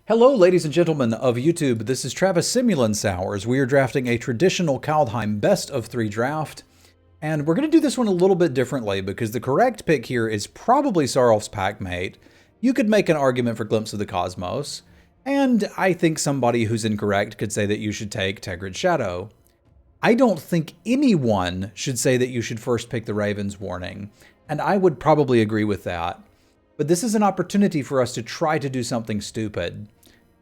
Hello, ladies and gentlemen of YouTube. This is Travis Semulin Sours. We are drafting a traditional Kaldheim best of 3 draft, and we're going to do this one a little bit differently because the correct pick here is probably Sarolf's Packmate. You could make an argument for Glimpse of the Cosmos, and I think somebody who's incorrect could say that you should take Tegrid's Shadow. I don't think anyone should say that you should first pick the Raven's Warning, and I would probably agree with that. But this is an opportunity for us to try to do something stupid.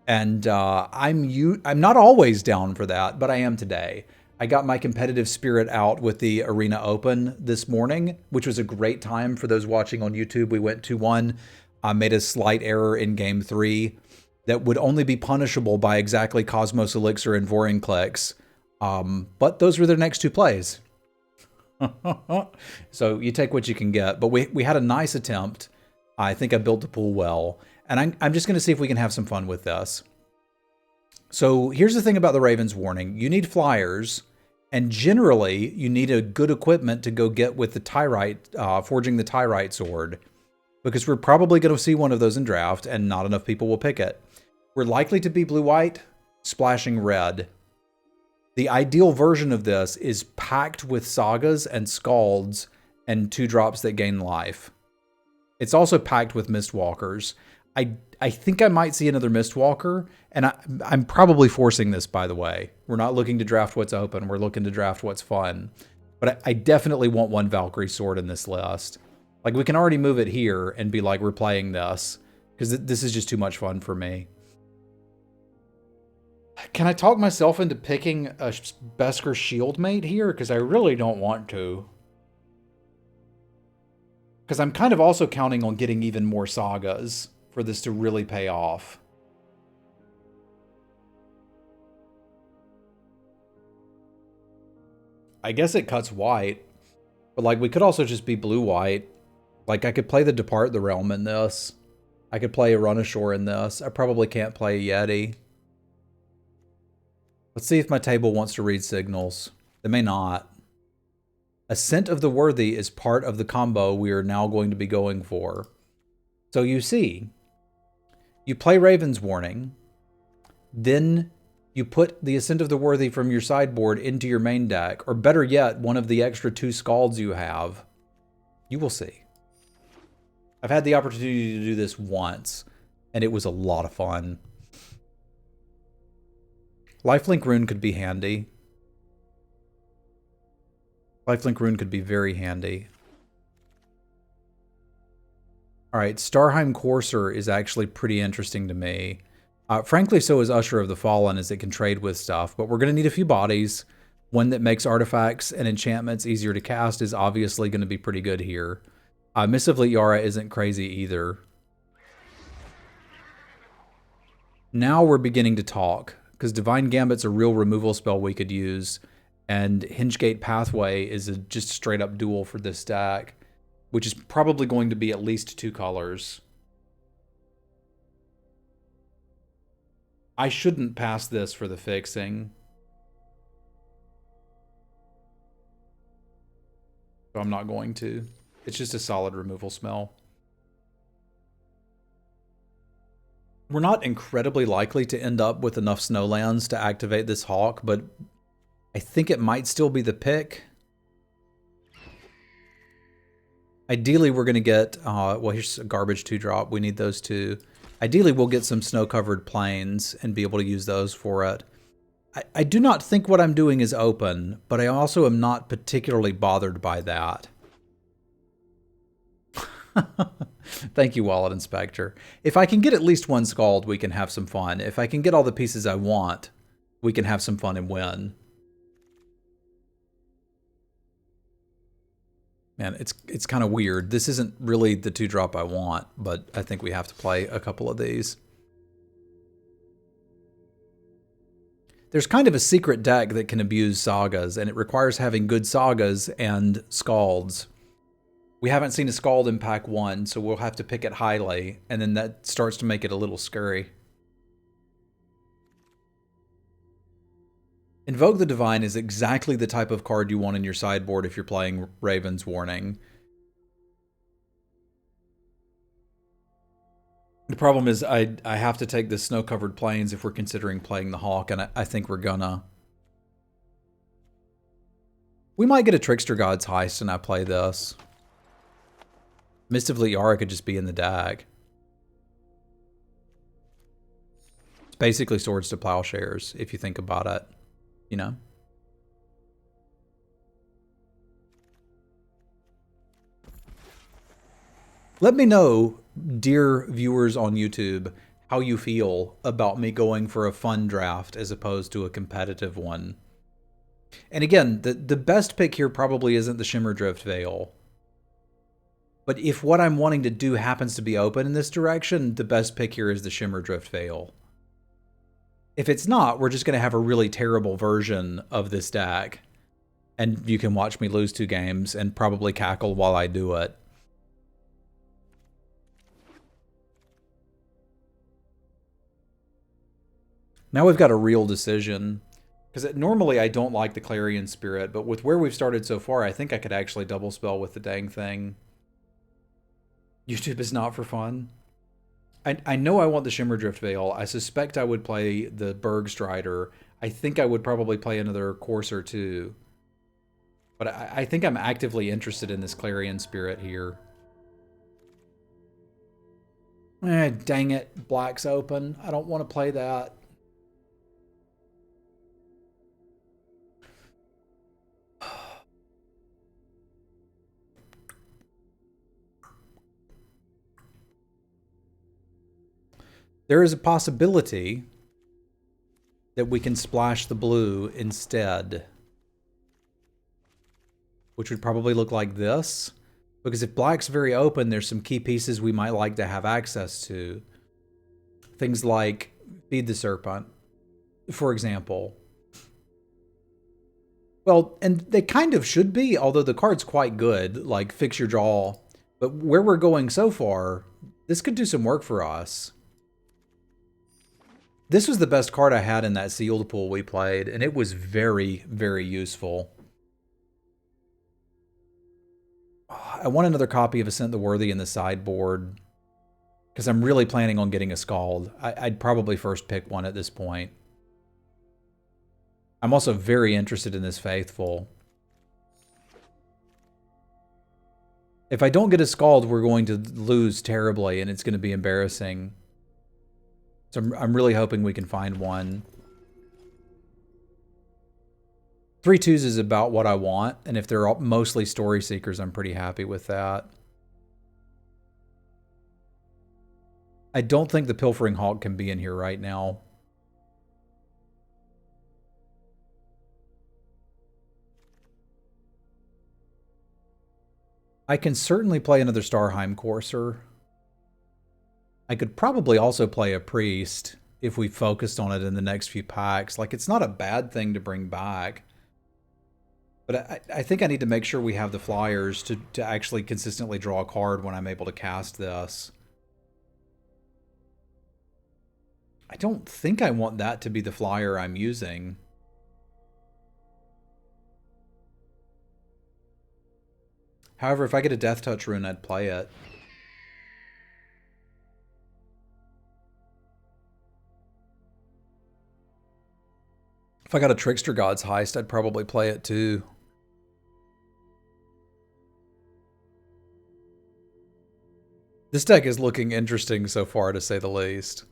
And I'm not always down for that, but I am today. I got my competitive spirit out with the Arena Open this morning, which was a great time for those watching on YouTube. We went 2-1. I made a slight error in Game 3 that would only be punishable by exactly Cosmos Elixir and Voring clicks. But those were their next 2 plays. So you take what you can get. But we had a nice attempt. I think I built the pool well. And I'm just going to see if we can have some fun with this. So here's the thing about the Raven's Warning. You need flyers, and generally you need a good equipment to go get with the Tyrite, forging the Tyrite sword. Because we're probably going to see one of those in draft, and not enough people will pick it. We're likely to be blue-white, splashing red. The ideal version of this is packed with Sagas and Scalds and 2-drops that gain life. It's also packed with Mistwalkers. I think I might see another Mistwalker, and I'm probably forcing this, by the way. We're not looking to draft what's open. We're looking to draft what's fun. But I definitely want one Valkyrie sword in this list. Like, we can already move it here and be like, we're playing this, because this is just too much fun for me. Can I talk myself into picking a Beskar Shieldmate here? Because I really don't want to. Because I'm kind of also counting on getting even more Sagas for this to really pay off. I guess it cuts white, but like we could also just be blue-white. Like I could play the Depart the Realm in this. I could play a Run Ashore in this. I probably can't play a Yeti. Let's see if my table wants to read signals. They may not. Ascent of the Worthy is part of the combo we are now going to be going for. So you see, you play Raven's Warning, then you put the Ascent of the Worthy from your sideboard into your main deck, or better yet, one of the extra 2 Scalds you have. You will see. I've had the opportunity to do this once, and it was a lot of fun. Lifelink Rune could be handy. Lifelink Rune could be very handy. Alright, Starheim Courser is actually pretty interesting to me. Frankly, so is Usher of the Fallen, as it can trade with stuff, but we're going to need a few bodies. One that makes artifacts and enchantments easier to cast is obviously going to be pretty good here. Missively Yara isn't crazy either. Now we're beginning to talk, because Divine Gambit's a real removal spell we could use, and Hingegate Pathway is a just straight up duel for this deck, which is probably going to be at least 2 colors. I shouldn't pass this for the fixing. So I'm not going to. It's just a solid removal spell. We're not incredibly likely to end up with enough Snowlands to activate this Hawk, but I think it might still be the pick. Ideally, we're going to get, well, here's a garbage 2-drop. We need those 2. Ideally, we'll get some snow-covered plains and be able to use those for it. I do not think what I'm doing is open, but I also am not particularly bothered by that. Thank you, Wallet Inspector. If I can get at least 1 Scald, we can have some fun. If I can get all the pieces I want, we can have some fun and win. Man, it's kind of weird. This isn't really the 2-drop I want, but I think we have to play a couple of these. There's kind of a secret deck that can abuse Sagas, and it requires having good Sagas and Scalds. We haven't seen a Scald in pack 1, so we'll have to pick it highly, and then that starts to make it a little scary. Invoke the Divine is exactly the type of card you want in your sideboard if you're playing Raven's Warning. The problem is I have to take the snow-covered plains if we're considering playing the Hawk, and I think we're gonna. We might get a Trickster Gods Heist and I play this. Mist of Liara could just be in the DAG. It's basically Swords to Plowshares, if you think about it, you know? Let me know, dear viewers on YouTube, how you feel about me going for a fun draft as opposed to a competitive one. And again, the best pick here probably isn't the Shimmerdrift Veil. But if what I'm wanting to do happens to be open in this direction, the best pick here is the Shimmerdrift Veil. If it's not, we're just going to have a really terrible version of this deck. And you can watch me lose 2 games and probably cackle while I do it. Now we've got a real decision. Because normally I don't like the Clarion Spirit, but with where we've started so far, I think I could actually double spell with the dang thing. YouTube is not for fun. I know I want the Shimmerdrift Veil. I suspect I would play the Bergstrider. I think I would probably play another Courser too. But I think I'm actively interested in this Clarion Spirit here. Dang it. Black's open. I don't want to play that. There is a possibility that we can splash the blue instead, which would probably look like this. Because if black's very open, there's some key pieces we might like to have access to. Things like Feed the Serpent, for example. Well, and they kind of should be, although the card's quite good, like Fix Your Draw. But where we're going so far, this could do some work for us. This was the best card I had in that sealed pool we played, and it was very, very useful. I want another copy of Ascent the Worthy in the sideboard, because I'm really planning on getting a Scald. I'd probably first pick one at this point. I'm also very interested in this Faithful. If I don't get a Scald, we're going to lose terribly, and it's going to be embarrassing. So I'm really hoping we can find one. 3 2s is about what I want, and if they're all mostly Story Seekers, I'm pretty happy with that. I don't think the Pilfering Hawk can be in here right now. I can certainly play another Starheim Courser. I could probably also play a Priest if we focused on it in the next few packs. Like, it's not a bad thing to bring back. But I think I need to make sure we have the flyers to actually consistently draw a card when I'm able to cast this. I don't think I want that to be the flyer I'm using. However, if I get a Death Touch rune, I'd play it. If I got a Trickster Gods Heist, I'd probably play it too. This deck is looking interesting so far, to say the least.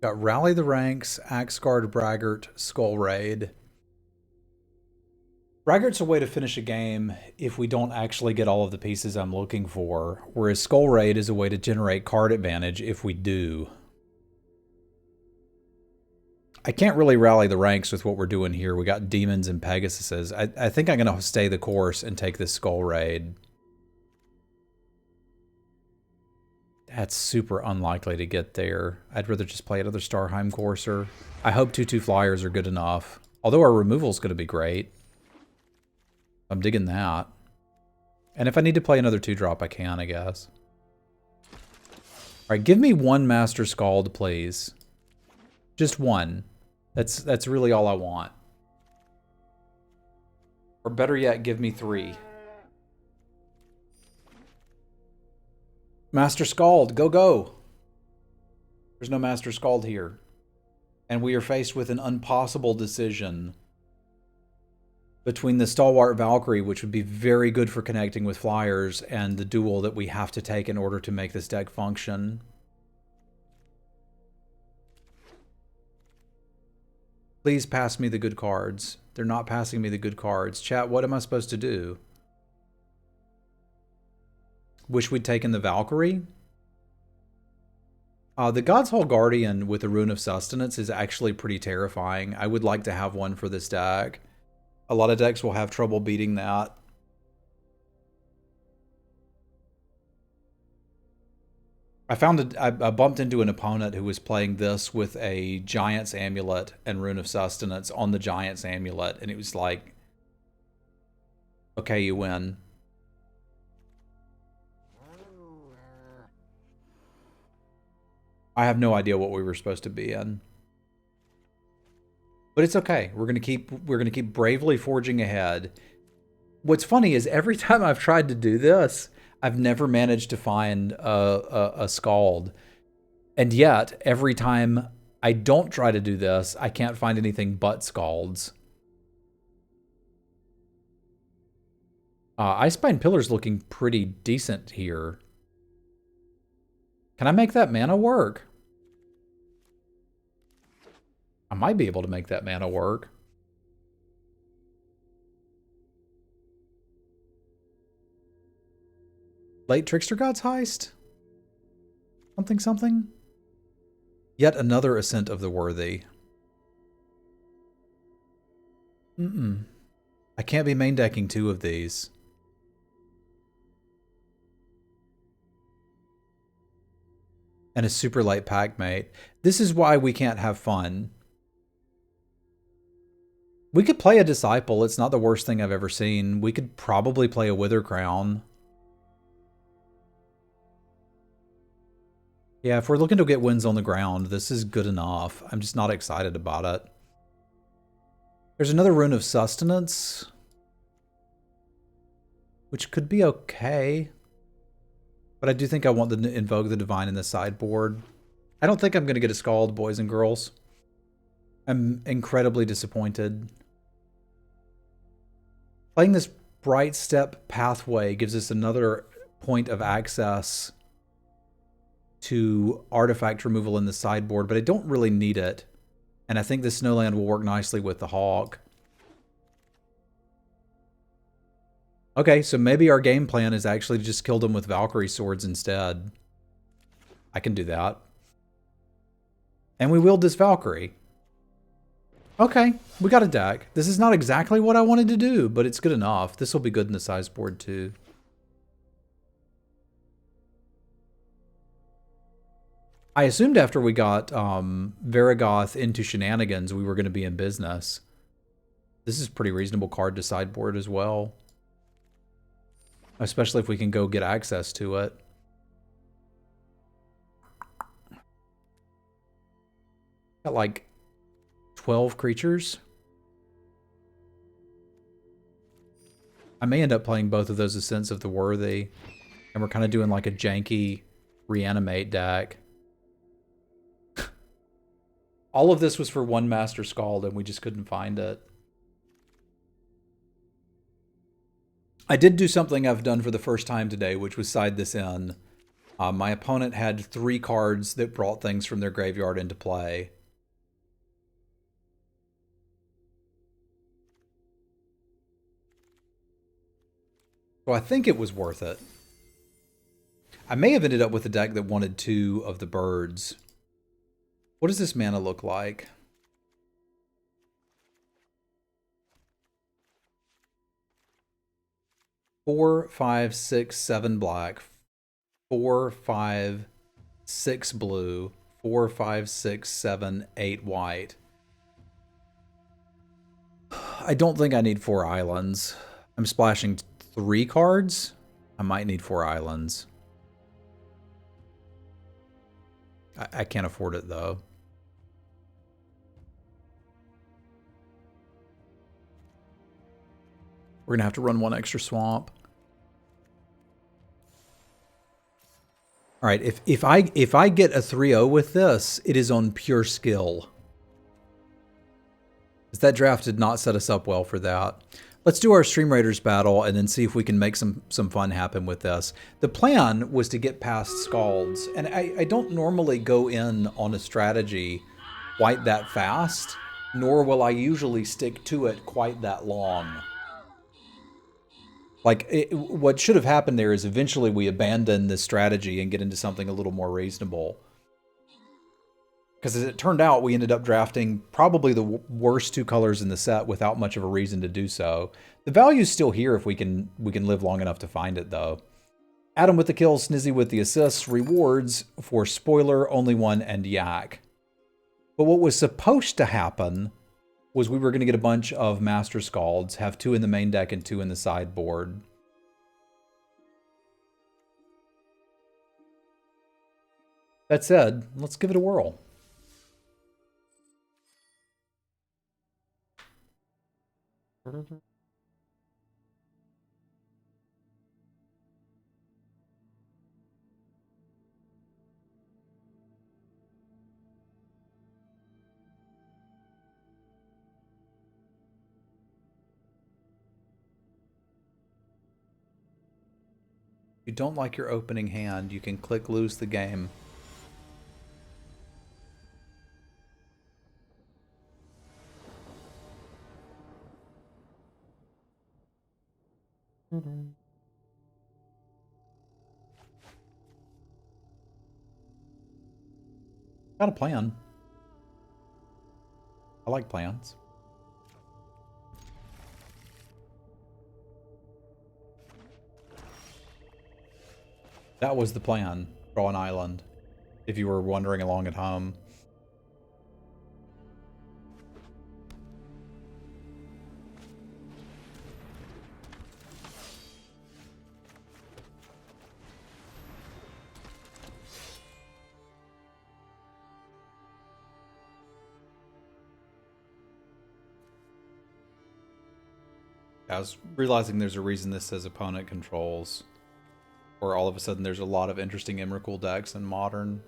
Got Rally the Ranks, Axeguard, Braggart, Skull Raid. Braggart's a way to finish a game if we don't actually get all of the pieces I'm looking for, whereas Skull Raid is a way to generate card advantage if we do. I can't really rally the ranks with what we're doing here. We got Demons and Pegasuses. I think I'm going to stay the course and take this Skull Raid. That's super unlikely to get there. I'd rather just play another Starheim Courser. I hope 2/2 flyers are good enough. Although our removal is going to be great. I'm digging that. And if I need to play another 2-drop, I can, I guess. All right, give me one Master Scald, please. Just one. That's really all I want. Or better yet, give me 3. Master Scald, go, go. There's no Master Scald here. And we are faced with an impossible decision between the Stalwart Valkyrie, which would be very good for connecting with flyers, and the duel that we have to take in order to make this deck function. Please pass me the good cards. They're not passing me the good cards. Chat, what am I supposed to do? Wish we'd taken the Valkyrie? The God's Hall Guardian with the Rune of Sustenance is actually pretty terrifying. I would like to have one for this deck. A lot of decks will have trouble beating that. I bumped into an opponent who was playing this with a Giant's Amulet and Rune of Sustenance on the Giant's Amulet, and it was like, okay, you win. I have no idea what we were supposed to be in. But it's okay. We're gonna keep bravely forging ahead. What's funny is every time I've tried to do this, I've never managed to find a Scald. And yet, every time I don't try to do this, I can't find anything but Scalds. Icespine Pillar's looking pretty decent here. Can I make that mana work? I might be able to make that mana work. Late Trickster God's Heist? Something, something? Yet another Ascent of the Worthy. I can't be main decking 2 of these. And a super light Packmate. This is why we can't have fun. We could play a Disciple. It's not the worst thing I've ever seen. We could probably play a Wither Crown. Yeah, if we're looking to get wins on the ground, this is good enough. I'm just not excited about it. There's another Rune of Sustenance, which could be okay. But I do think I want to invoke the Divine in the sideboard. I don't think I'm going to get a Scald, boys and girls. I'm incredibly disappointed. Playing this Bright Step Pathway gives us another point of access to artifact removal in the sideboard, but I don't really need it. And I think the Snowland will work nicely with the Hawk. Okay, so maybe our game plan is actually to just kill them with Valkyrie swords instead. I can do that. And we wield this Valkyrie. Okay, we got a deck. This is not exactly what I wanted to do, but it's good enough. This will be good in the sideboard too. I assumed after we got Varigoth into Shenanigans, we were going to be in business. This is a pretty reasonable card to sideboard as well. Especially if we can go get access to it. Got like 12 creatures. I may end up playing both of those Ascents of the Worthy. And we're kind of doing like a janky reanimate deck. All of this was for one Master Scald and we just couldn't find it. I did do something I've done for the first time today, which was side this in. My opponent had 3 cards that brought things from their graveyard into play. So I think it was worth it. I may have ended up with a deck that wanted 2 of the birds. What does this mana look like? Four, 5, 6, 7 black, 4, 5, 6 blue, 4, 5, 6, 7, 8 white. I don't think I need 4 islands. I'm splashing 3 cards. I might need 4 islands. I can't afford it, though. We're going to have to run 1 extra swamp. All right, if I get a 3-0 with this, it is on pure skill. That draft did not set us up well for that. Let's do our Stream Raiders battle and then see if we can make some fun happen with this. The plan was to get past Scalds, and I don't normally go in on a strategy quite that fast, nor will I usually stick to it quite that long. Like, what should have happened there is eventually we abandon this strategy and get into something a little more reasonable. Because as it turned out, we ended up drafting probably the worst 2 colors in the set without much of a reason to do so. The value's still here if we can live long enough to find it, though. Adam with the kill, Snizzy with the assists, rewards for Spoiler, Only One, and Yak. But what was supposed to happen was we were going to get a bunch of Master Scalds, have 2 in the main deck and 2 in the sideboard. That said, let's give it a whirl. If you don't like your opening hand, you can click lose the game. Got a plan. I like plans. That was the plan. Draw an island. If you were wandering along at home. I was realizing there's a reason this says opponent controls. Or all of a sudden there's a lot of interesting Emrakul decks in Modern.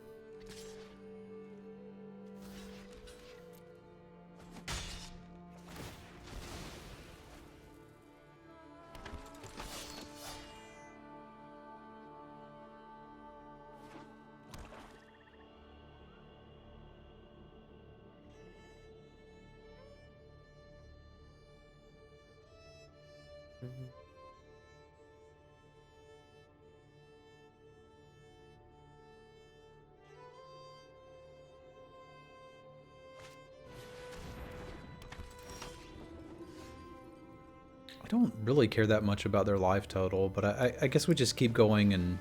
I don't really care that much about their life total, but I guess we just keep going and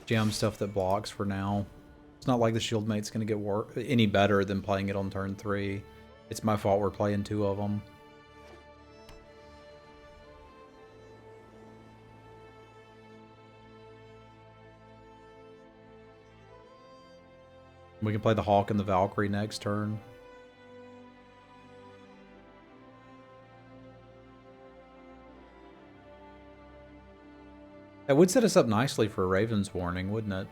jam stuff that blocks for now. It's not like the shield mate's going to get any better than playing it on turn 3. It's my fault we're playing 2 of them. We can play the Hawk and the Valkyrie next turn. That would set us up nicely for a Raven's Warning, wouldn't it?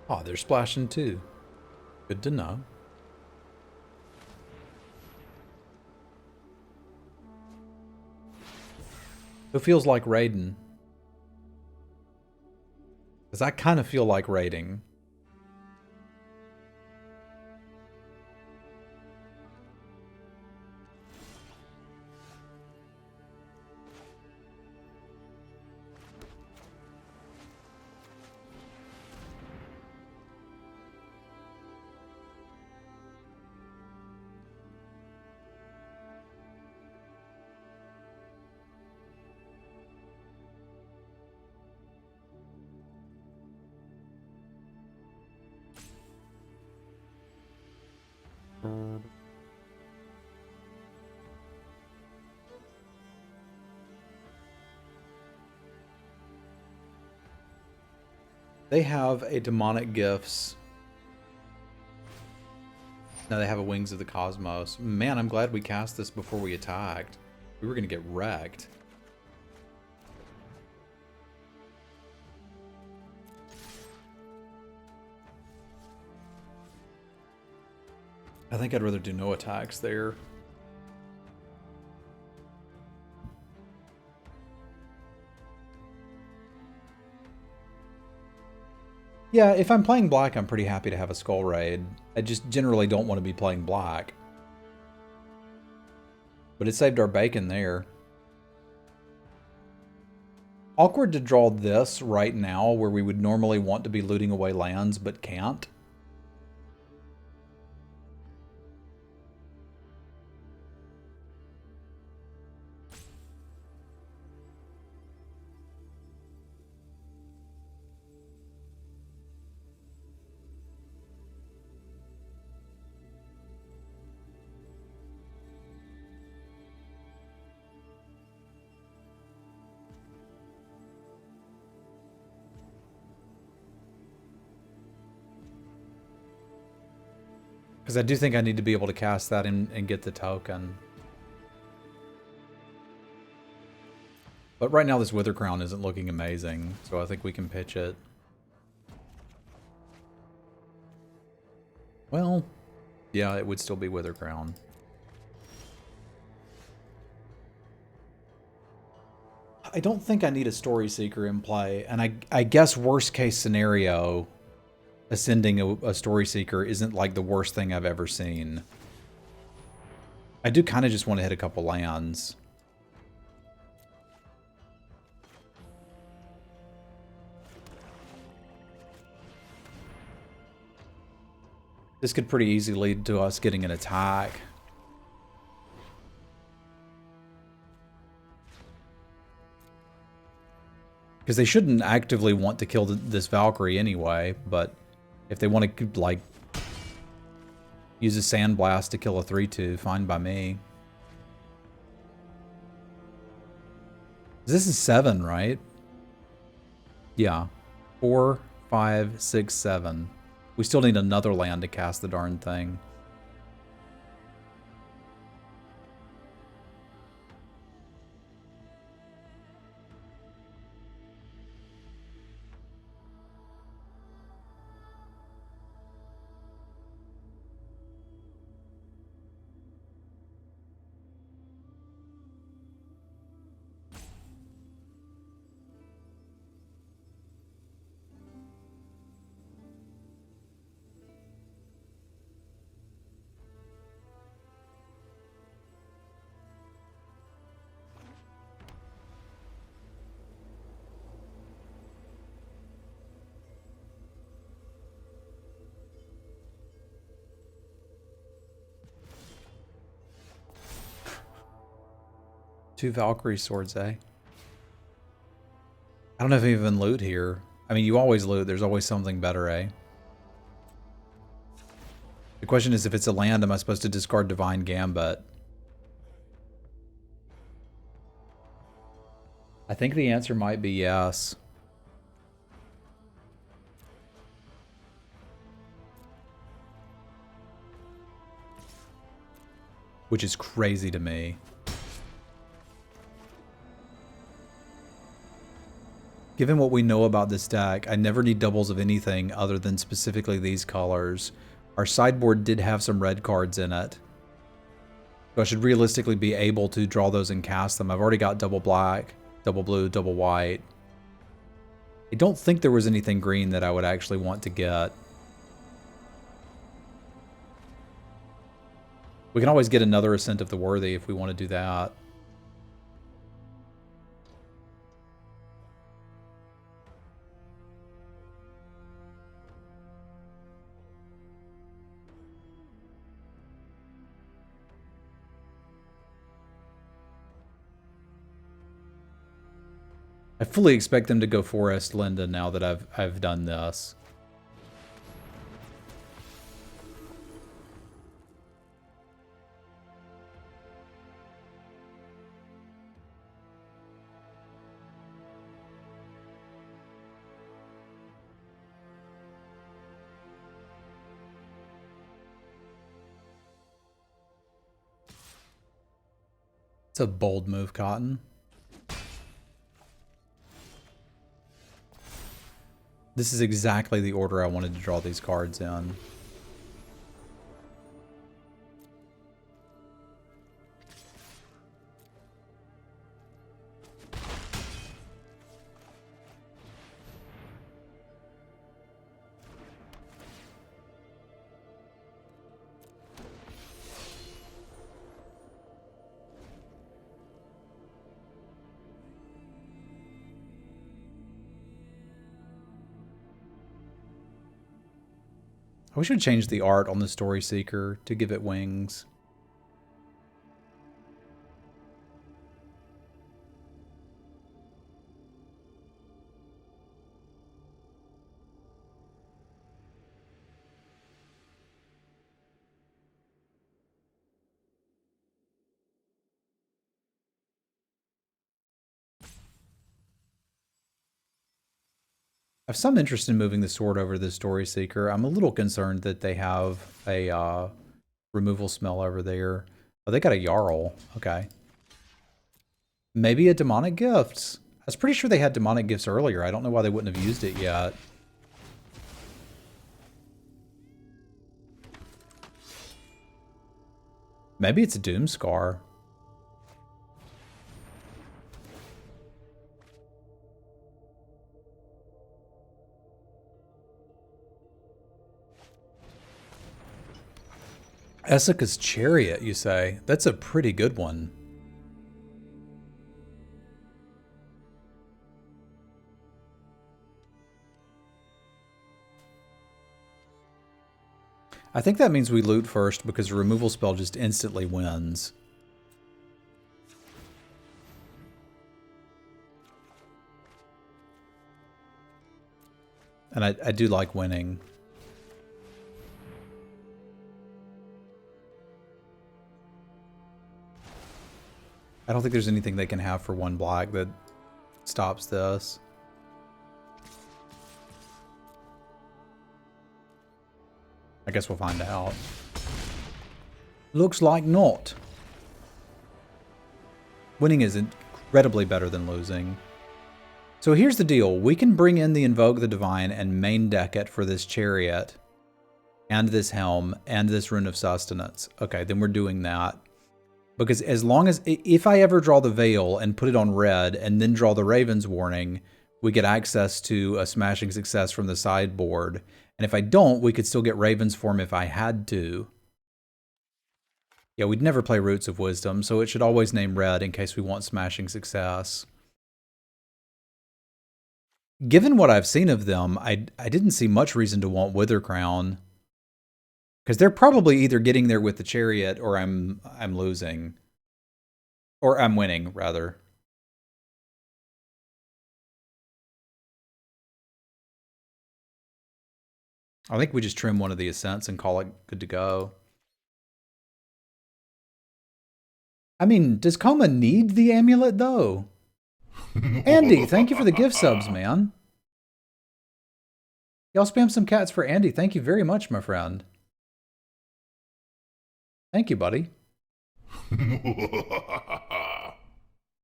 Oh, they're splashing too. Good to know. Who feels like raiding? Because I kind of feel like raiding. They have a demonic gifts. No, they have a Wings of the Cosmos. Man, I'm glad we cast this before we attacked. We were going to get wrecked. I think I'd rather do no attacks there. Yeah, if I'm playing black, I'm pretty happy to have a Skull Raid. I just generally don't want to be playing black. But it saved our bacon there. Awkward to draw this right now, where we would normally want to be looting away lands, but can't. Because I do think I need to be able to cast that and get the token. But right now this Wither Crown isn't looking amazing, so I think we can pitch it. Well, yeah, it would still be Wither Crown. I don't think I need a Story Seeker in play, and I guess worst case scenario, ascending a Story Seeker isn't like the worst thing I've ever seen. I do kind of just want to hit a couple lands. This could pretty easily lead to us getting an attack. Because they shouldn't actively want to kill this Valkyrie anyway, but if they want to, like, use a Sandblast to kill a 3/2, fine by me. This is 7, right? Yeah. 4, 5, 6, 7. We still need another land to cast the darn thing. Two Valkyrie swords, eh? I don't know if I even loot here. I mean, you always loot. There's always something better, eh? The question is, if it's a land, am I supposed to discard Divine Gambit? I think the answer might be yes. Which is crazy to me. Given what we know about this deck, I never need doubles of anything other than specifically these colors. Our sideboard did have some red cards in it, so I should realistically be able to draw those and cast them. I've already got double black, Double blue, double white. I don't think there was anything green that I would actually want to get. We can always get another Ascent of the Worthy if we want to do that. I fully expect them to go Forest Linda now that I've done this. It's a bold move, Cotton. This is exactly the order I wanted to draw these cards in. I wish I'd change the art on the Story Seeker to give it wings. I have some interest in moving the sword over the Story Seeker. I'm a little concerned that they have a removal smell over there. Oh, they got a Jarl. Okay. Maybe a Demonic Gifts. I was pretty sure they had Demonic Gifts earlier. I don't know why they wouldn't have used it yet. Maybe it's a Doomscar. Essica's Chariot, you say? That's a pretty good one. I think that means we loot first because the removal spell just instantly wins. And I do like winning. I don't think there's anything they can have for 1 black that stops this. I guess we'll find out. Looks like not. Winning is incredibly better than losing. So here's the deal. We can bring in the Invoke the Divine and main deck it for this Chariot and this Helm and this Rune of Sustenance. Okay, then we're doing that. Because as long as, if I ever draw the Veil and put it on red and then draw the Raven's Warning, we get access to a Smashing Success from the sideboard. And if I don't, we could still get Raven's Form if I had to. Yeah, we'd never play Roots of Wisdom, so it should always name red in case we want Smashing Success. Given what I've seen of them, I didn't see much reason to want Wither Crown. Because they're probably either getting there with the Chariot or I'm losing. Or I'm winning, rather. I think we just trim one of the Ascents and call it good to go. I mean, does Coma need the amulet, though? Andy, thank you for the gift subs, man. Y'all spam some cats for Andy. Thank you very much, my friend. Thank you, buddy.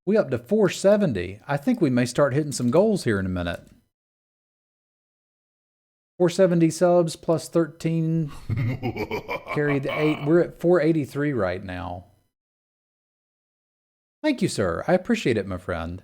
We up to 470. I think we may start hitting some goals here in a minute. 470 subs plus 13. Carry the 8. We're at 483 right now. Thank you, sir. I appreciate it, my friend.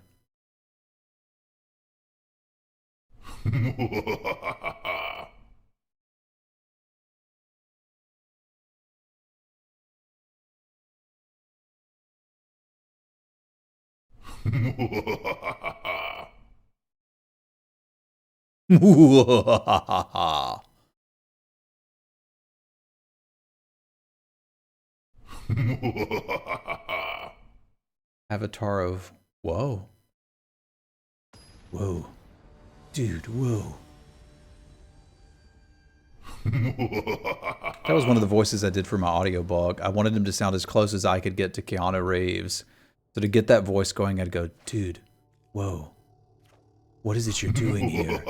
Avatar of... Whoa. Whoa. Dude, whoa. That was one of the voices I did for my audiobook. I wanted him to sound as close as I could get to Keanu Reeves. So to get that voice going, I'd go, dude, whoa. What is it you're doing here?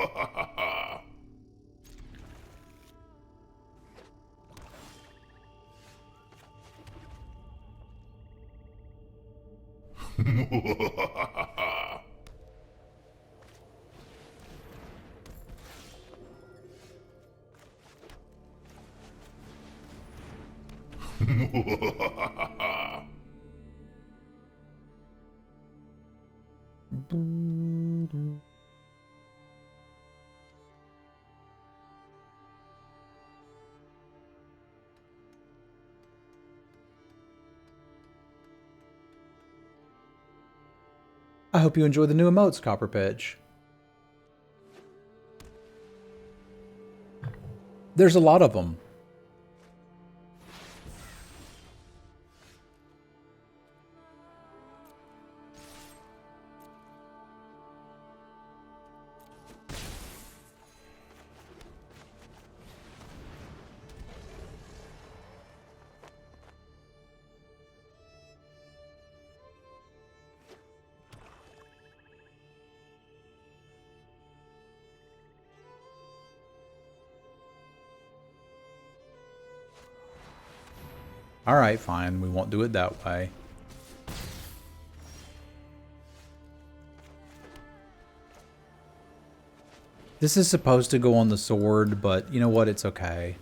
I hope you enjoy the new emotes, Copper Pitch. There's a lot of them. All right, fine. We won't do it that way. This is supposed to go on the sword, but you know what? It's okay.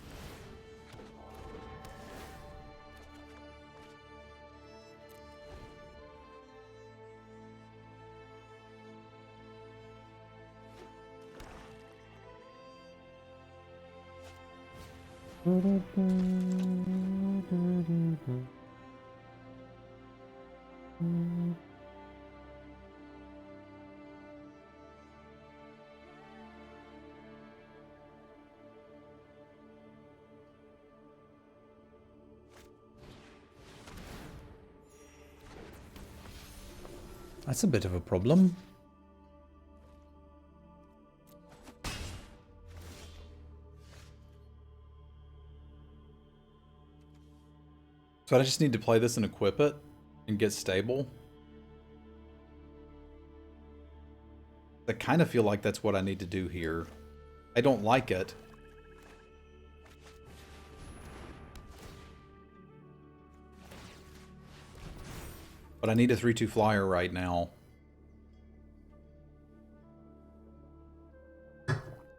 That's a bit of a problem. So I just need to play this and equip it and get stable. I kind of feel like that's what I need to do here. I don't like it. But I need a 3/2 flyer right now.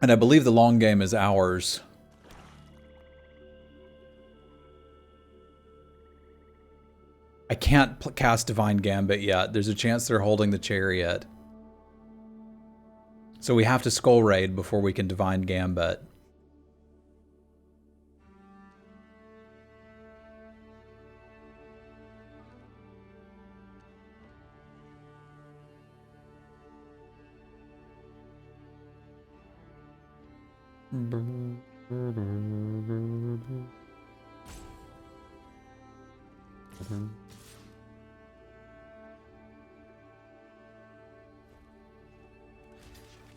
And I believe the long game is ours. I can't cast Divine Gambit yet. There's a chance they're holding the Chariot. So we have to Skull Raid before we can Divine Gambit.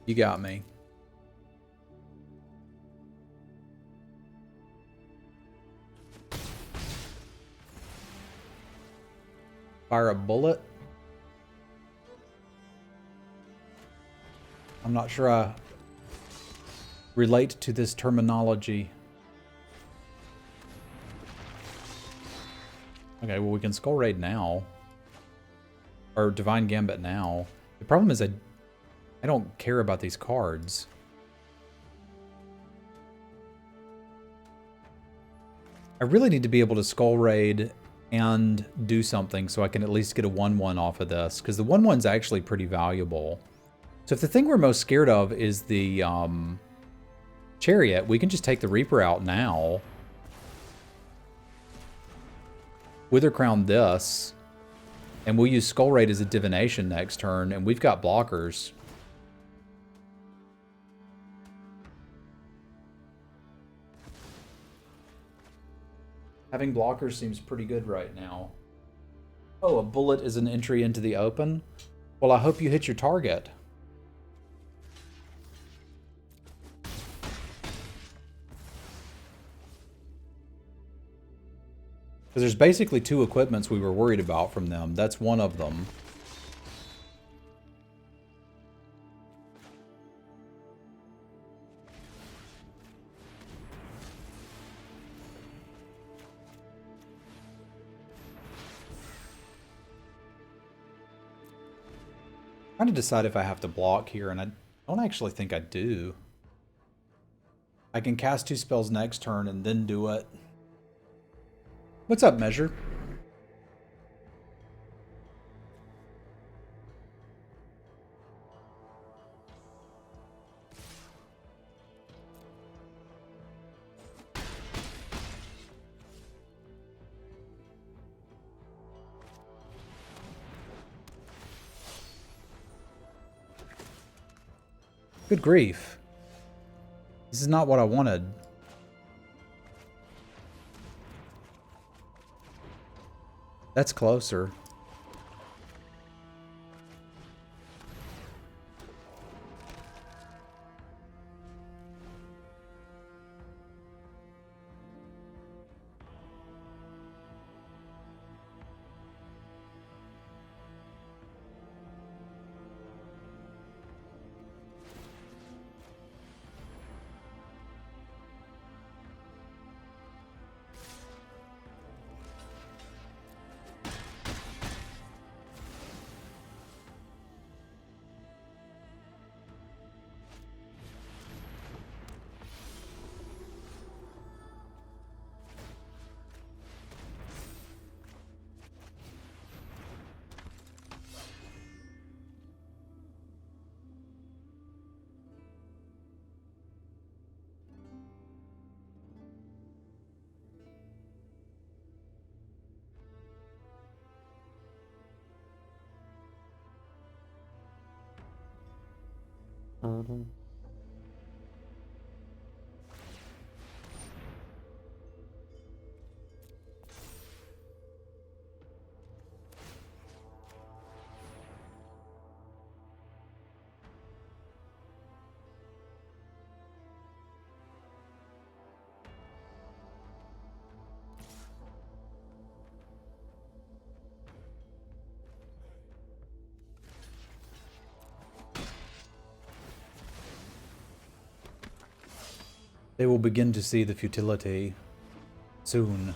You got me. Fire a bullet? I'm not sure I relate to this terminology. Okay, well we can Skull Raid now. Or Divine Gambit now. The problem is I don't care about these cards. I really need to be able to Skull Raid and do something so I can at least get a 1/1 off of this, because the 1/1's actually pretty valuable. So if the thing we're most scared of is the chariot, we can just take the Reaper out now. Wither Crown this, and we'll use Skull Raid as a divination next turn, and we've got blockers. Having blockers seems pretty good right now. Oh, a bullet is an entry into the open? Well, I hope you hit your target. Because there's basically two equipments we were worried about from them. That's one of them. I'm trying to decide if I have to block here, and I don't actually think I do. I can cast 2 spells next turn and then do it. What's up, Measure? Good grief. This is not what I wanted. That's closer. They will begin to see the futility soon.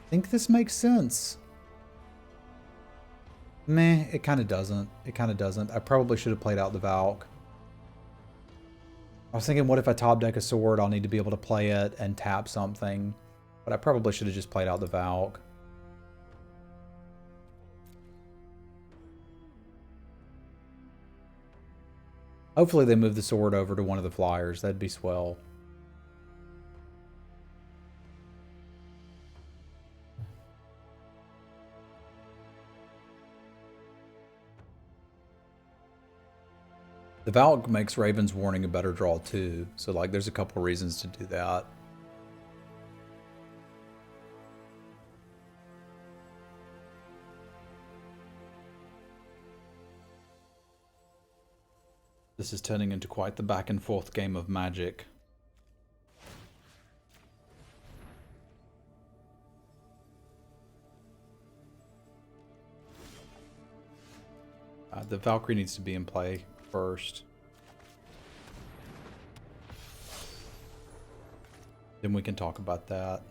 Think this makes sense. Meh, it kind of doesn't. It kind of doesn't. I probably should have played out the Valk. I was thinking, what if I top deck a sword? I'll need to be able to play it and tap something. But I probably should have just played out the Valk. Hopefully they move the sword over to one of the flyers. That'd be swell. The Valk makes Raven's Warning a better draw too, so like there's a couple reasons to do that. This is turning into quite the back and forth game of Magic. The Valkyrie needs to be in play first. and we can talk about that.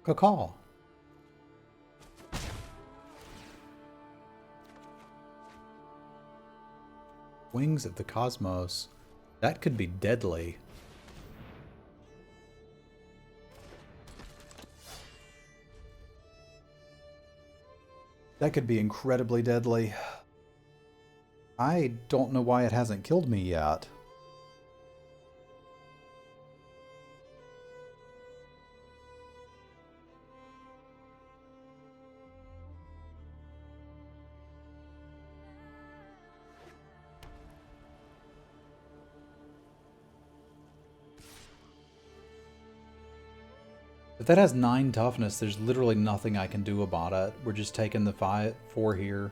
Cacao. Wings of the Cosmos. That could be deadly. That could be incredibly deadly. I don't know why it hasn't killed me yet. If that has 9 toughness, there's literally nothing I can do about it. We're just taking the 4 here.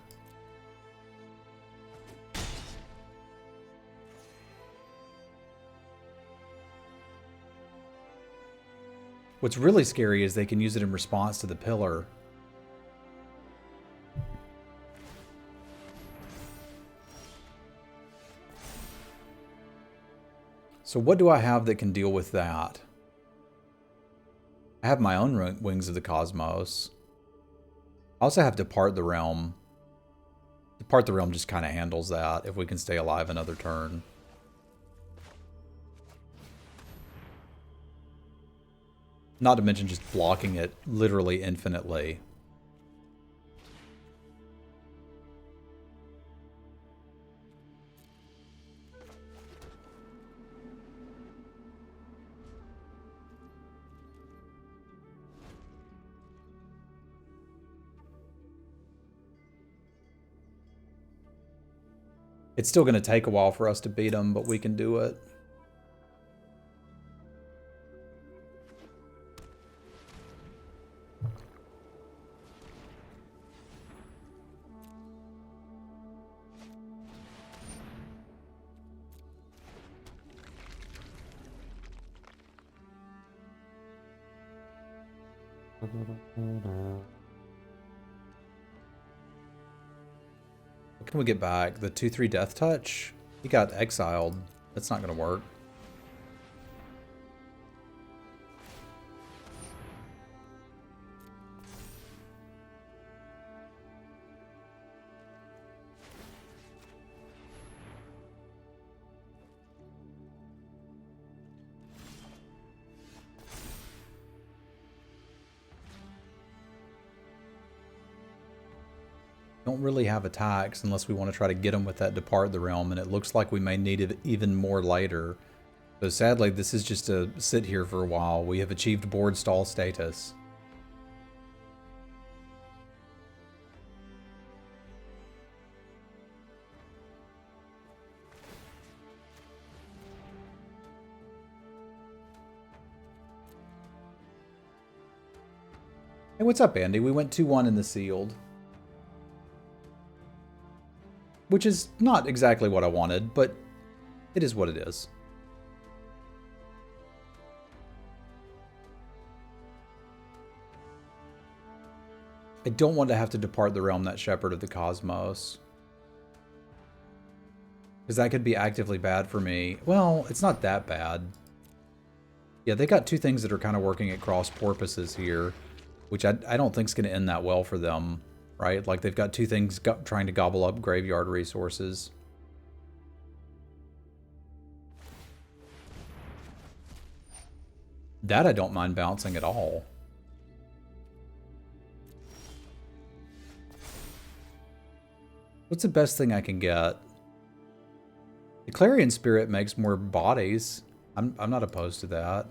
What's really scary is they can use it in response to the pillar. So what do I have that can deal with that? I have my own Wings of the Cosmos. I also have Depart the Realm. Depart the Realm just kind of handles that if we can stay alive another turn. Not to mention just blocking it literally infinitely. It's still going to take a while for us to beat them, but we can do it. What can we get back? The 2/3 Death Touch? He got exiled. That's not going to work. Don't really have attacks unless we want to try to get them with that Depart the Realm, and it looks like we may need it even more later. So sadly, this is just to sit here for a while. We have achieved board stall status. Hey, what's up, Andy? We went 2-1 in the sealed. Which is not exactly what I wanted, but it is what it is. I don't want to have to depart the realm that Shepherd of the Cosmos. Because that could be actively bad for me. Well, it's not that bad. Yeah, they got two things that are kind of working at cross purposes here, which I don't think is going to end that well for them, right? Like, they've got two things trying to gobble up graveyard resources. That I don't mind bouncing at all. What's the best thing I can get? The Clarion Spirit makes more bodies. I'm not opposed to that.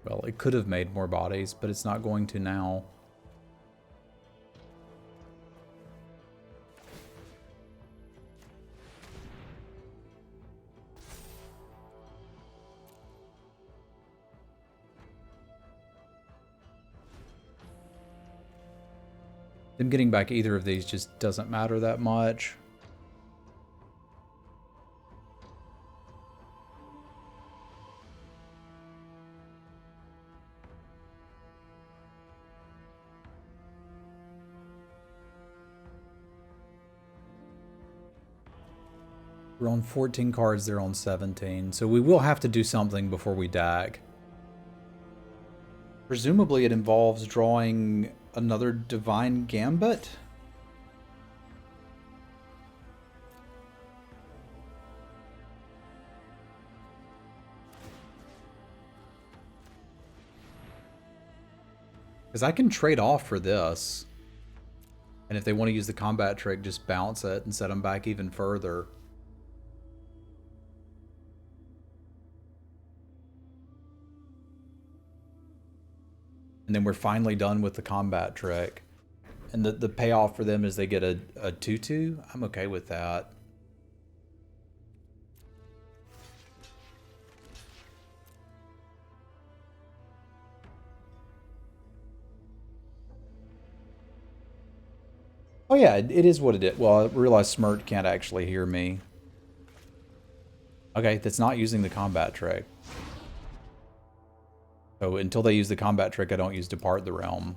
Well, it could have made more bodies, but it's not going to now. Them getting back either of these just doesn't matter that much. We're on 14 cards, they're on 17. So we will have to do something before we dag. Presumably it involves drawing another Divine Gambit? Because I can trade off for this. And if they want to use the combat trick, just bounce it and set them back even further. And then we're finally done with the combat trick. And the payoff for them is they get a 2/2. I'm okay with that. Oh yeah, it is what it is. Well, I realize Smirt can't actually hear me. Okay, that's not using the combat trick. So until they use the combat trick, I don't use Depart the Realm.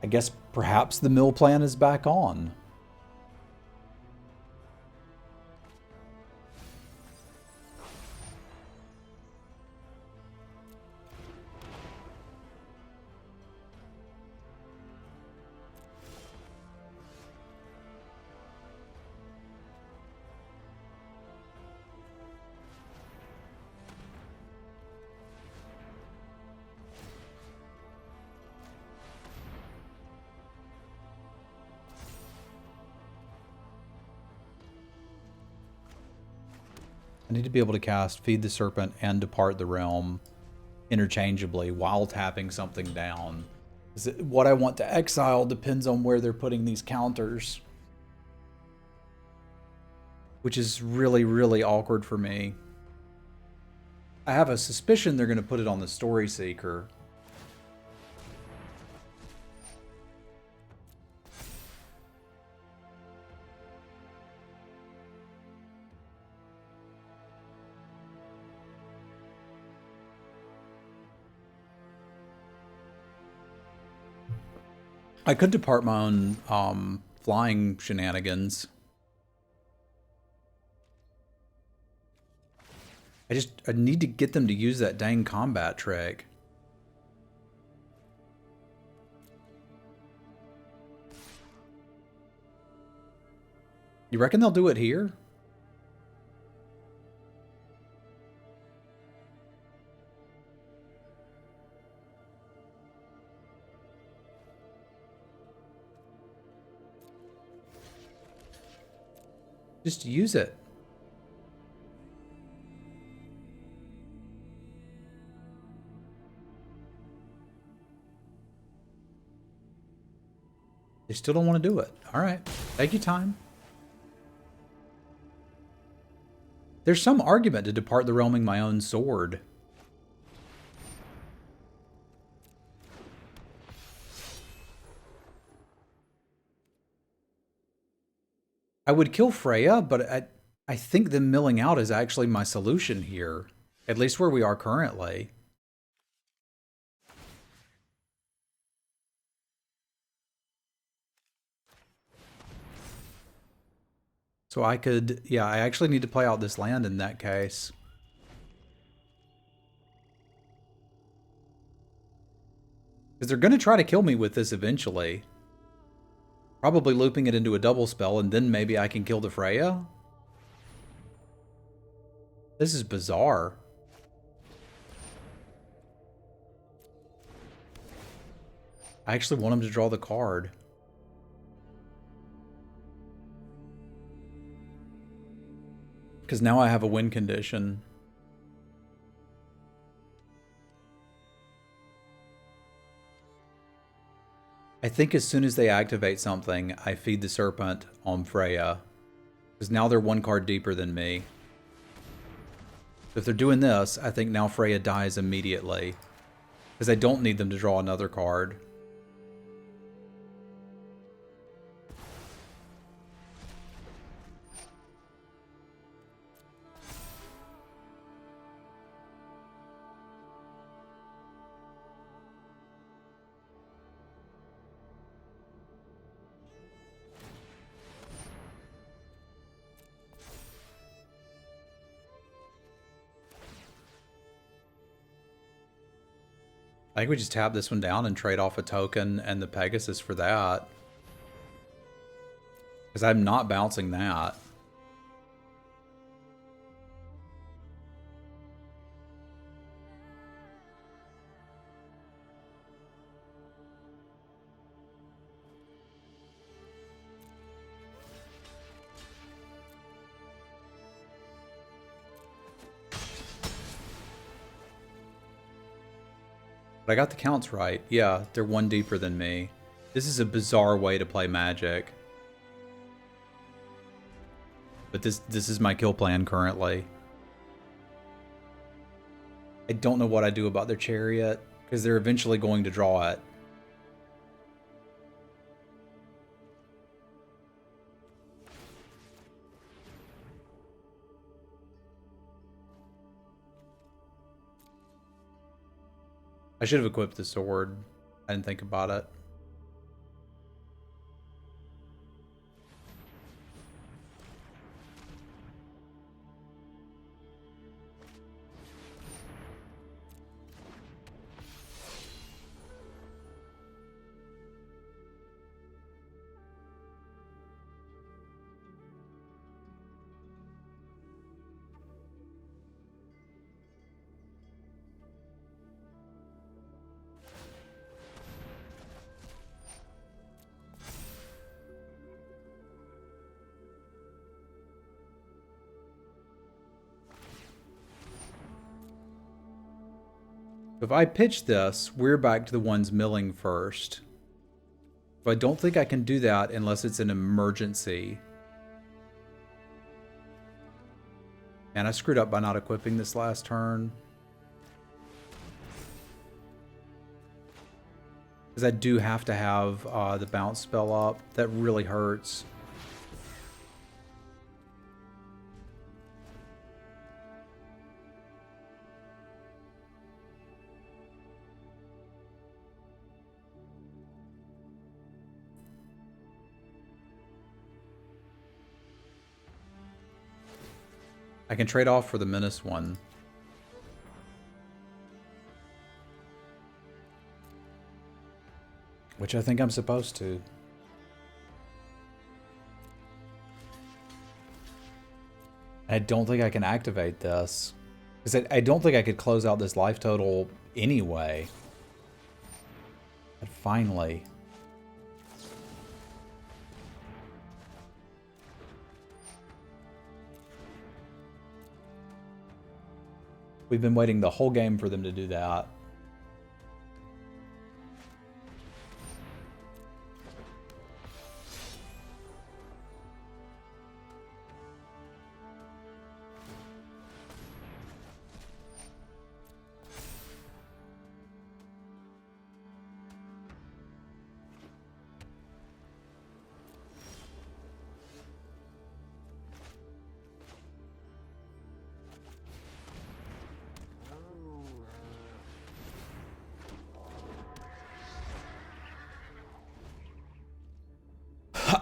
I guess perhaps the mill plan is back on. I need to be able to cast Feed the Serpent and Depart the Realm interchangeably while tapping something down. What I want to exile depends on where they're putting these counters. Which is really, really awkward for me. I have a suspicion they're going to put it on the Story Seeker. I could depart my own flying shenanigans. I need to get them to use that dang combat trick. You reckon they'll do it here? Just use it. They still don't want to do it. All right. Take your time. There's some argument to depart the realming my own sword. I would kill Freya, but I think them milling out is actually my solution here. At least where we are currently. So I could, yeah, I actually need to play out this land in that case. Because they're going to try to kill me with this eventually. Probably looping it into a double spell, and then maybe I can kill the Freya? This is bizarre. I actually want him to draw the card. Because now I have a win condition. I think as soon as they activate something, I feed the Serpent on Freya. Because now they're one card deeper than me. If they're doing this, I think now Freya dies immediately. Because I don't need them to draw another card. I think we just tap this one down and trade off a token and the Pegasus for that. Because I'm not bouncing that. But I got the counts right. Yeah, they're one deeper than me. This is a bizarre way to play Magic. But this is my kill plan currently. I don't know what I do about their Chariot, because they're eventually going to draw it. I should have equipped the sword. I didn't think about it. If I pitch this, we're back to the ones milling first. But I don't think I can do that unless it's an emergency. And I screwed up by not equipping this last turn. Because I do have to have the bounce spell up. That really hurts. I can trade off for the Menace one. Which I think I'm supposed to. I don't think I can activate this. Because I don't think I could close out this life total anyway. But finally. We've been waiting the whole game for them to do that.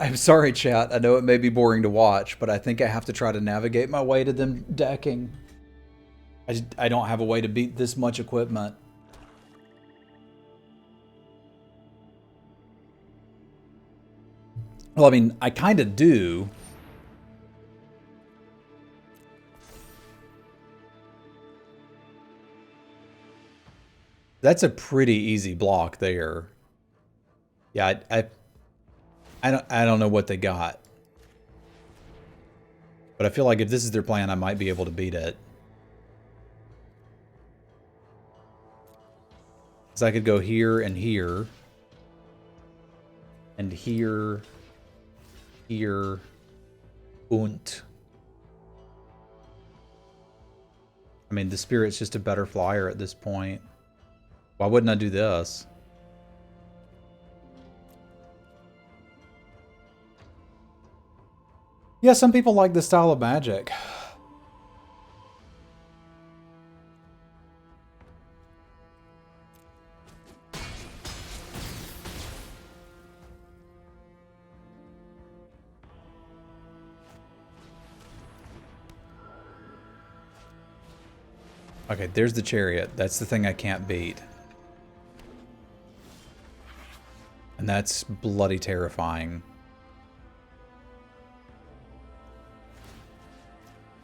I'm sorry, chat. I know it may be boring to watch, but I think I have to try to navigate my way to them decking. I don't have a way to beat this much equipment. Well, I mean, I kind of do. That's a pretty easy block there. Yeah, I don't know what they got. But I feel like if this is their plan, I might be able to beat it. So I could go here and here. And here. Here. Und. I mean, the Spirit's just a better flyer at this point. Why wouldn't I do this? Yeah, some people like this style of Magic. Okay, there's the Chariot. That's the thing I can't beat. And that's bloody terrifying.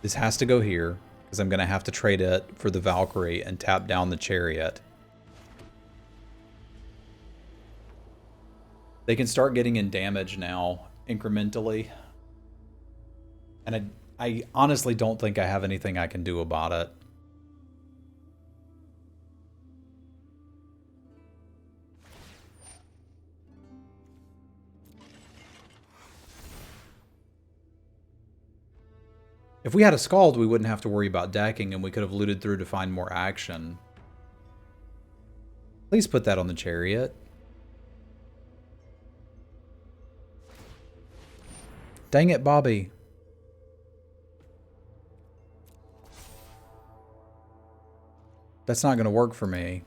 This has to go here, because I'm going to have to trade it for the Valkyrie and tap down the Chariot. They can start getting in damage now, incrementally. And I honestly don't think I have anything I can do about it. If we had a Scald, we wouldn't have to worry about decking, and we could have looted through to find more action. Please put that on the Chariot. Dang it, Bobby. That's not going to work for me.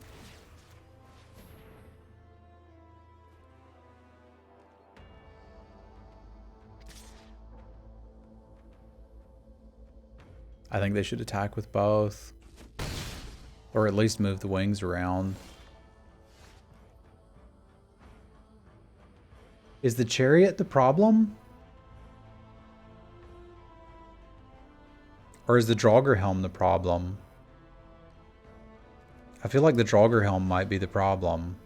I think they should attack with both. Or at least move the wings around. Is the Chariot the problem? Or is the Draugr the problem? I feel like the Draugr might be the problem.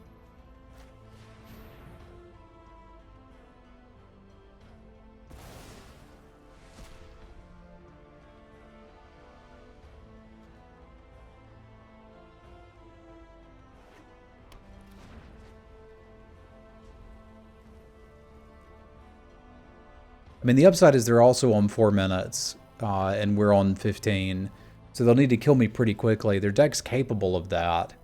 I mean, the upside is they're also on 4 minutes, and we're on 15. So they'll need to kill me pretty quickly. Their deck's capable of that.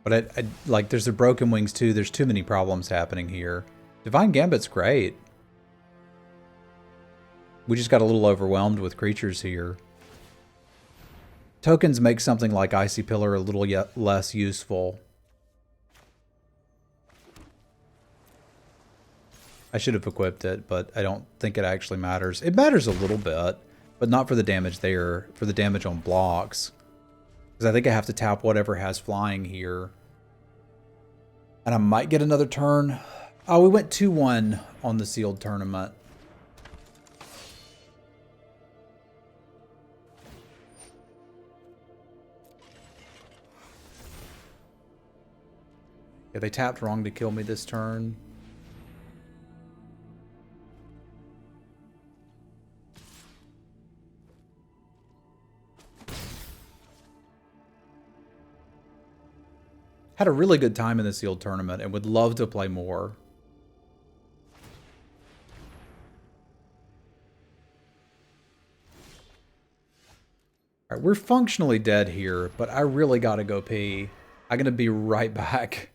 But I like, there's the Broken Wings too. There's too many problems happening here. Divine Gambit's great. We just got a little overwhelmed with creatures here. Tokens make something like Icy Pillar a little yet less useful. I should have equipped it, but I don't think it actually matters. It matters a little bit, but not for the damage there, for the damage on blocks. Because I think I have to tap whatever has flying here. And I might get another turn. Oh, we went 2-1 on the sealed tournament. Yeah, they tapped wrong to kill me this turn. Had a really good time in the sealed tournament and would love to play more. All right, we're functionally dead here, but I really gotta go pee. I'm gonna be right back.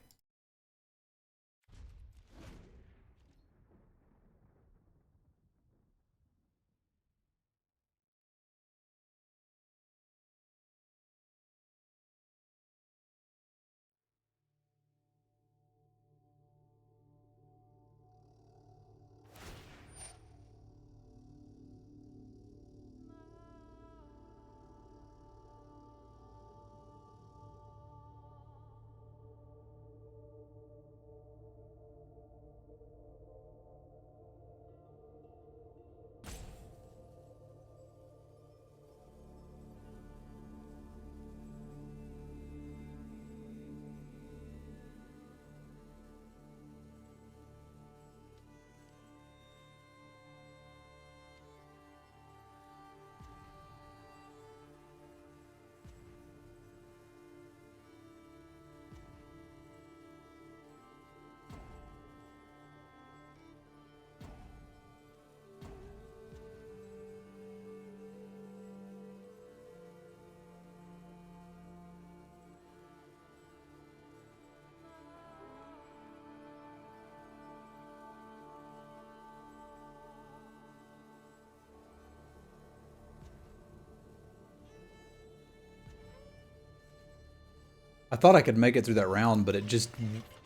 I thought I could make it through that round, but it just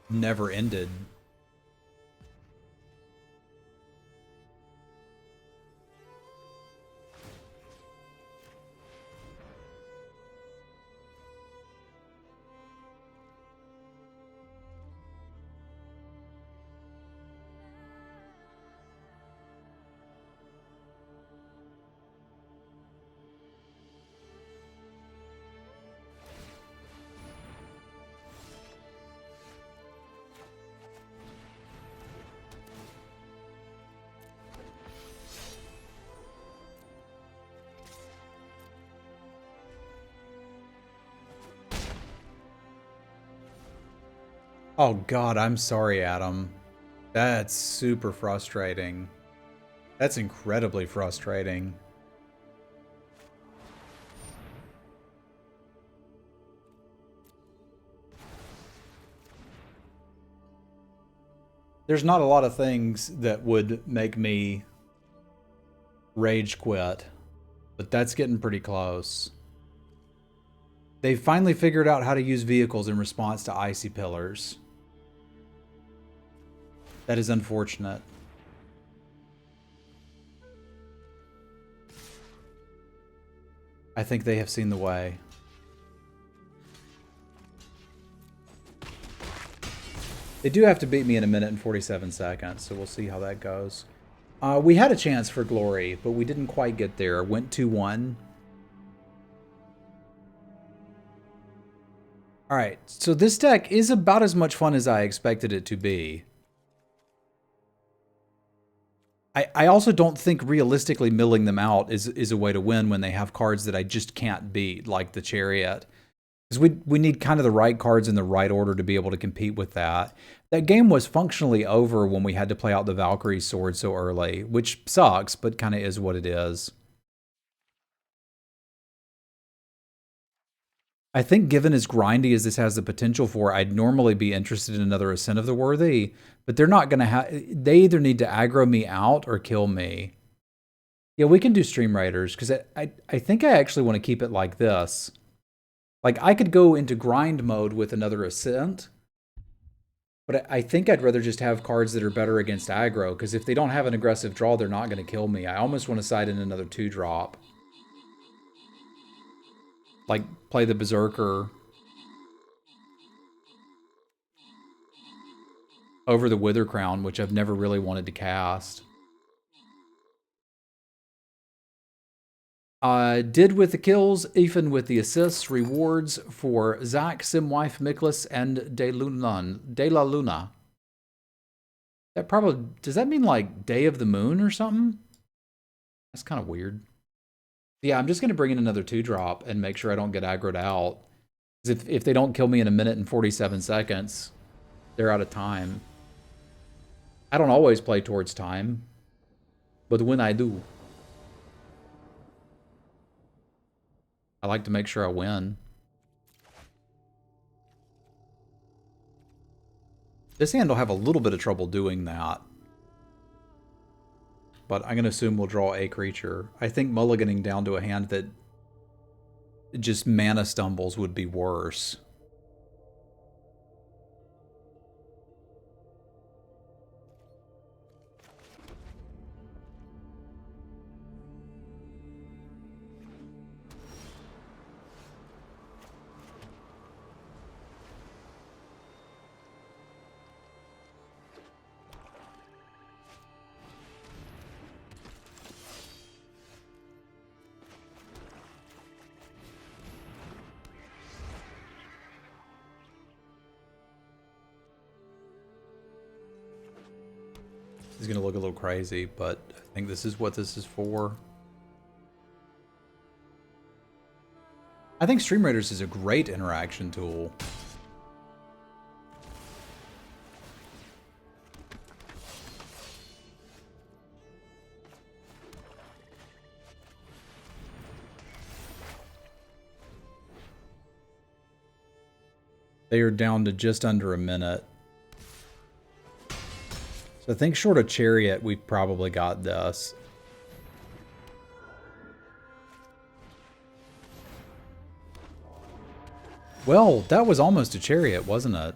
never ended. Oh God, I'm sorry, Adam. That's super frustrating. That's incredibly frustrating. There's not a lot of things that would make me rage quit, but that's getting pretty close. They finally figured out how to use vehicles in response to icy pillars. That is unfortunate. I think they have seen the way. They do have to beat me in 1 minute and 47 seconds, so we'll see how that goes. We had a chance for glory, but we didn't quite get there. Went 2-1. Alright, so this deck is about as much fun as I expected it to be. I also don't think realistically milling them out is a way to win when they have cards that I just can't beat, like the Chariot. Because we need kind of the right cards in the right order to be able to compete with that. That game was functionally over when we had to play out the Valkyrie sword so early, which sucks, but kind of is what it is. I think given as grindy as this has the potential for, I'd normally be interested in another Ascent of the Worthy, but they're not going to have... They either need to aggro me out or kill me. Yeah, we can do Stream Raiders, because I think I actually want to keep it like this. Like, I could go into grind mode with another Ascent, but I think I'd rather just have cards that are better against aggro, because if they don't have an aggressive draw, they're not going to kill me. I almost want to side in another 2-drop. Like, play the Berserker over the Wither Crown, which I've never really wanted to cast. Did with the kills, even with the assists, rewards for Zach, Simwife, Miklas, and De La Luna. That probably, does that mean like Day of the Moon or something? That's kind of weird. Yeah, I'm just going to bring in another 2-drop and make sure I don't get aggroed out. Because if they don't kill me in 1 minute and 47 seconds, they're out of time. I don't always play towards time, but when I do, I like to make sure I win. This hand will have a little bit of trouble doing that. But I'm going to assume we'll draw a creature. I think mulliganing down to a hand that just mana stumbles would be worse. Is going to look a little crazy, but I think this is what this is for. I think Stream Raiders is a great interaction tool. They are down to just under 1 minute. So I think short of Chariot, we've probably got this. Well, that was almost a Chariot, wasn't it?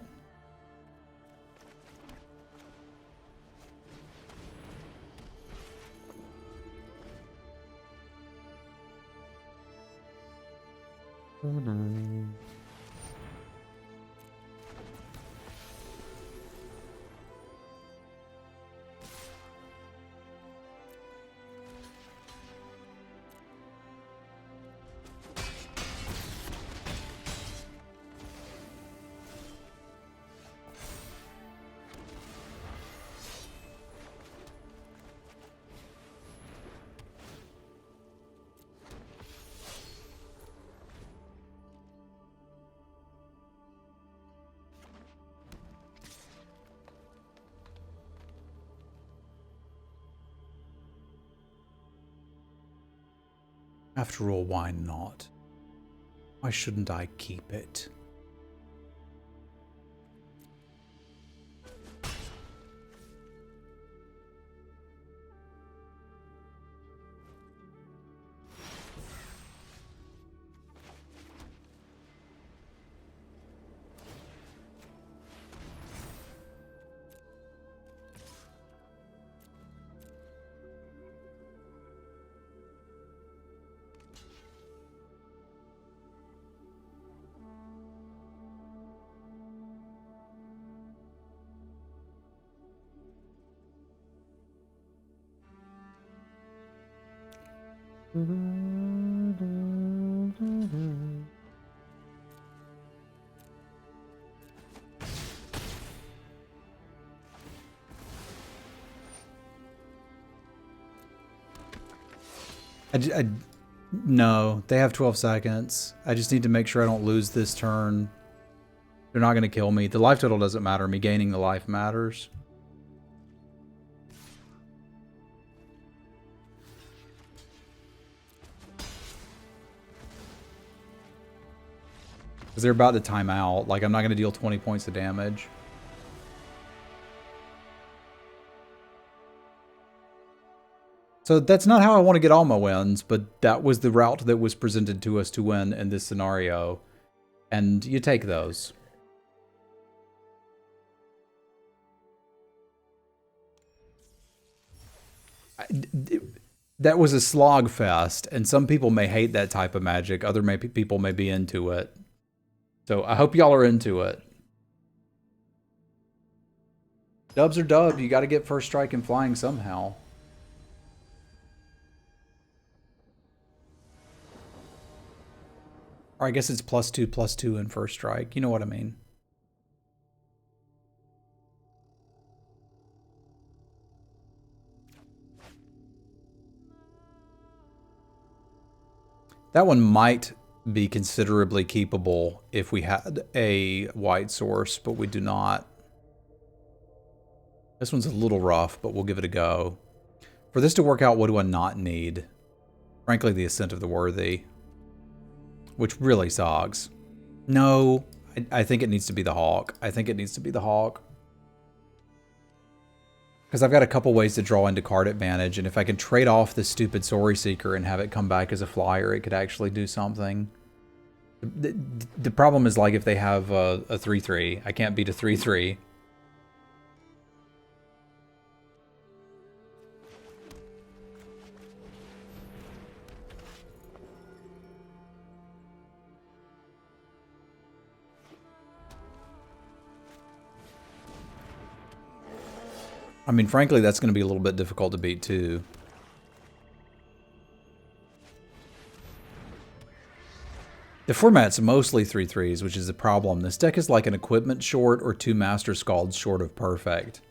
After all, why not? Why shouldn't I keep it? No, they have 12 seconds. I just need to make sure I don't lose this turn. They're not going to kill me. The life total doesn't matter. Me gaining the life matters. Because they're about to time out. Like, I'm not going to deal 20 points of damage. So that's not how I want to get all my wins, but that was the route that was presented to us to win in this scenario. And you take those. That was a slog fest, and some people may hate that type of magic. Other people may be into it. So I hope y'all are into it. Dubs are dubs. You got to get first strike and flying somehow. Or I guess it's +2/+2 in first strike. You know what I mean. That one might be considerably keepable if we had a white source, but we do not. This one's a little rough, but we'll give it a go. For this to work out, what do I not need? Frankly, the Ascent of the Worthy, which really sucks. No, I think it needs to be the Hawk. I think it needs to be the Hawk. Because I've got a couple ways to draw into card advantage, and if I can trade off the stupid Sorry Seeker and have it come back as a flyer, it could actually do something. The problem is, like, if they have a 3/3, I can't beat a 3/3. I mean, frankly, that's going to be a little bit difficult to beat, too. The format's mostly 3/3s, which is a problem. This deck is like an equipment short or 2 Master Scalds short of perfect.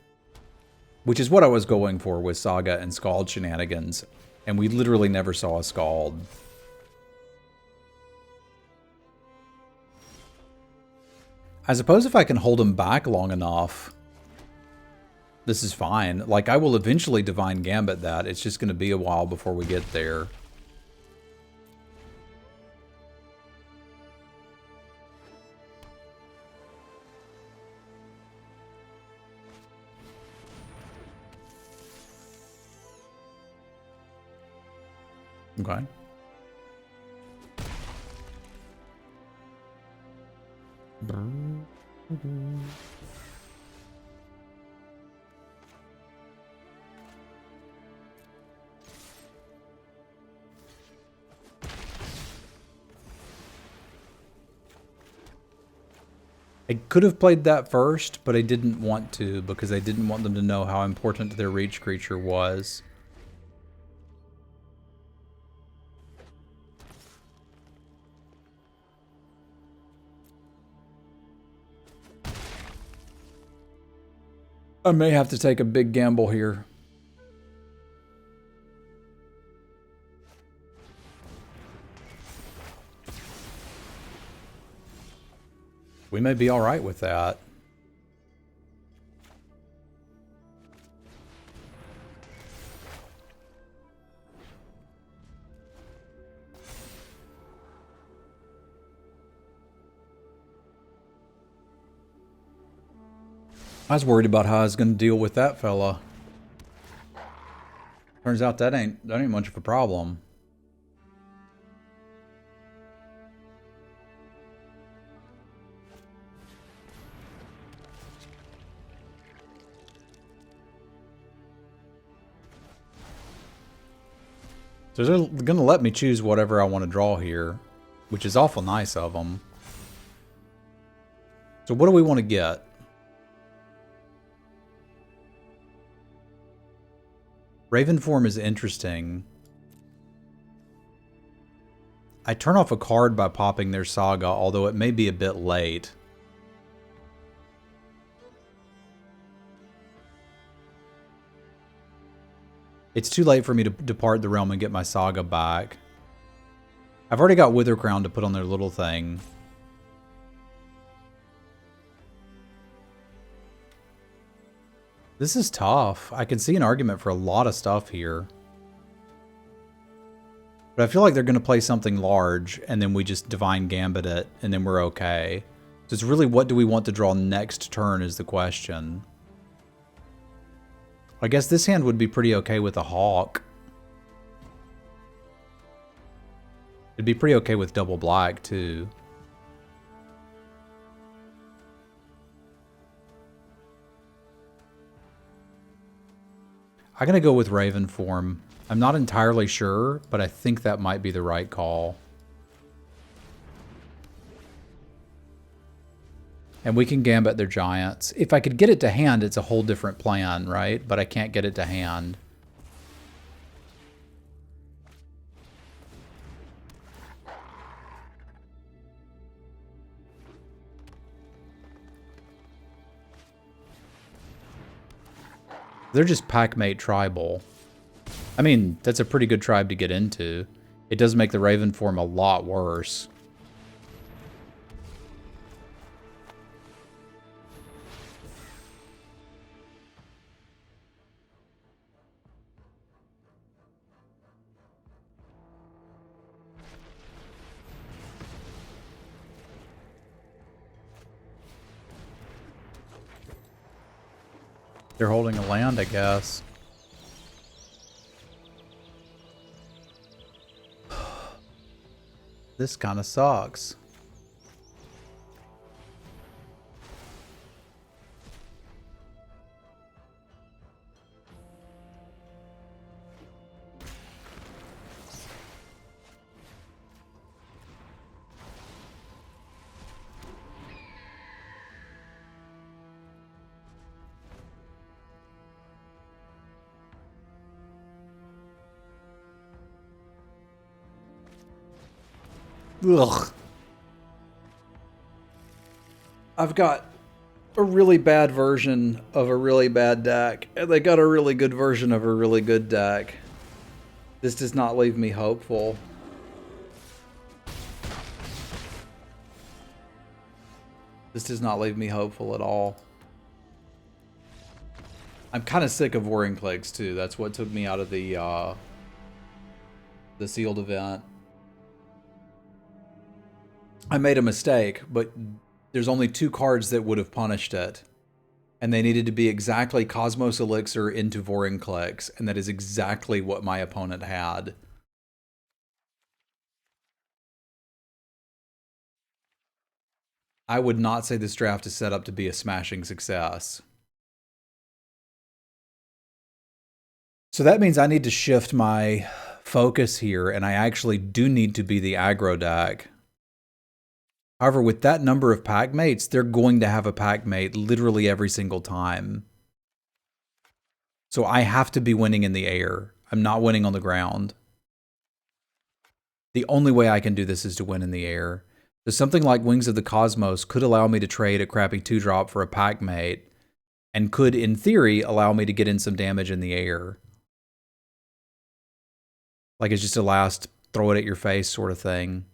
Which is what I was going for with Saga and Scald shenanigans. And we literally never saw a Scald. I suppose if I can hold him back long enough, this is fine. Like, I will eventually Divine Gambit that. It's just going to be a while before we get there. Okay. I could have played that first, but I didn't want to because I didn't want them to know how important their reach creature was. I may have to take a big gamble here. We may be all right with that. I was worried about how I was going to deal with that fella. Turns out that ain't much of a problem. So they're going to let me choose whatever I want to draw here, which is awful nice of them. So what do we want to get? Raven form is interesting. I turn off a card by popping their Saga, although it may be a bit late. It's too late for me to depart the realm and get my Saga back. I've already got Wither Crown to put on their little thing. This is tough. I can see an argument for a lot of stuff here. But I feel like they're going to play something large, and then we just Divine Gambit it, and then we're okay. So it's really, what do we want to draw next turn is the question. I guess this hand would be pretty okay with a Hawk. It'd be pretty okay with double black, too. I'm going to go with Raven form. I'm not entirely sure, but I think that might be the right call. And we can gambit their giants. If I could get it to hand, it's a whole different plan, right? But I can't get it to hand. They're just Packmate tribal. I mean, that's a pretty good tribe to get into. It does make the Raven form a lot worse. They're holding a land, I guess. This kind of sucks. Ugh. I've got a really bad version of a really bad deck, and they got a really good version of a really good deck. This does not leave me hopeful. This does not leave me hopeful at all. I'm kind of sick of Warring Plagues too. That's what took me out of the sealed event. I made a mistake, but there's only 2 cards that would have punished it. And they needed to be exactly Cosmos Elixir into Vorinclex, and that is exactly what my opponent had. I would not say this draft is set up to be a smashing success. So that means I need to shift my focus here, and I actually do need to be the aggro deck. However, with that number of pack mates, they're going to have a pack mate literally every single time. So I have to be winning in the air. I'm not winning on the ground. The only way I can do this is to win in the air. So something like Wings of the Cosmos could allow me to trade a crappy 2-drop for a pack mate, and could, in theory, allow me to get in some damage in the air. Like it's just a last throw it at your face sort of thing.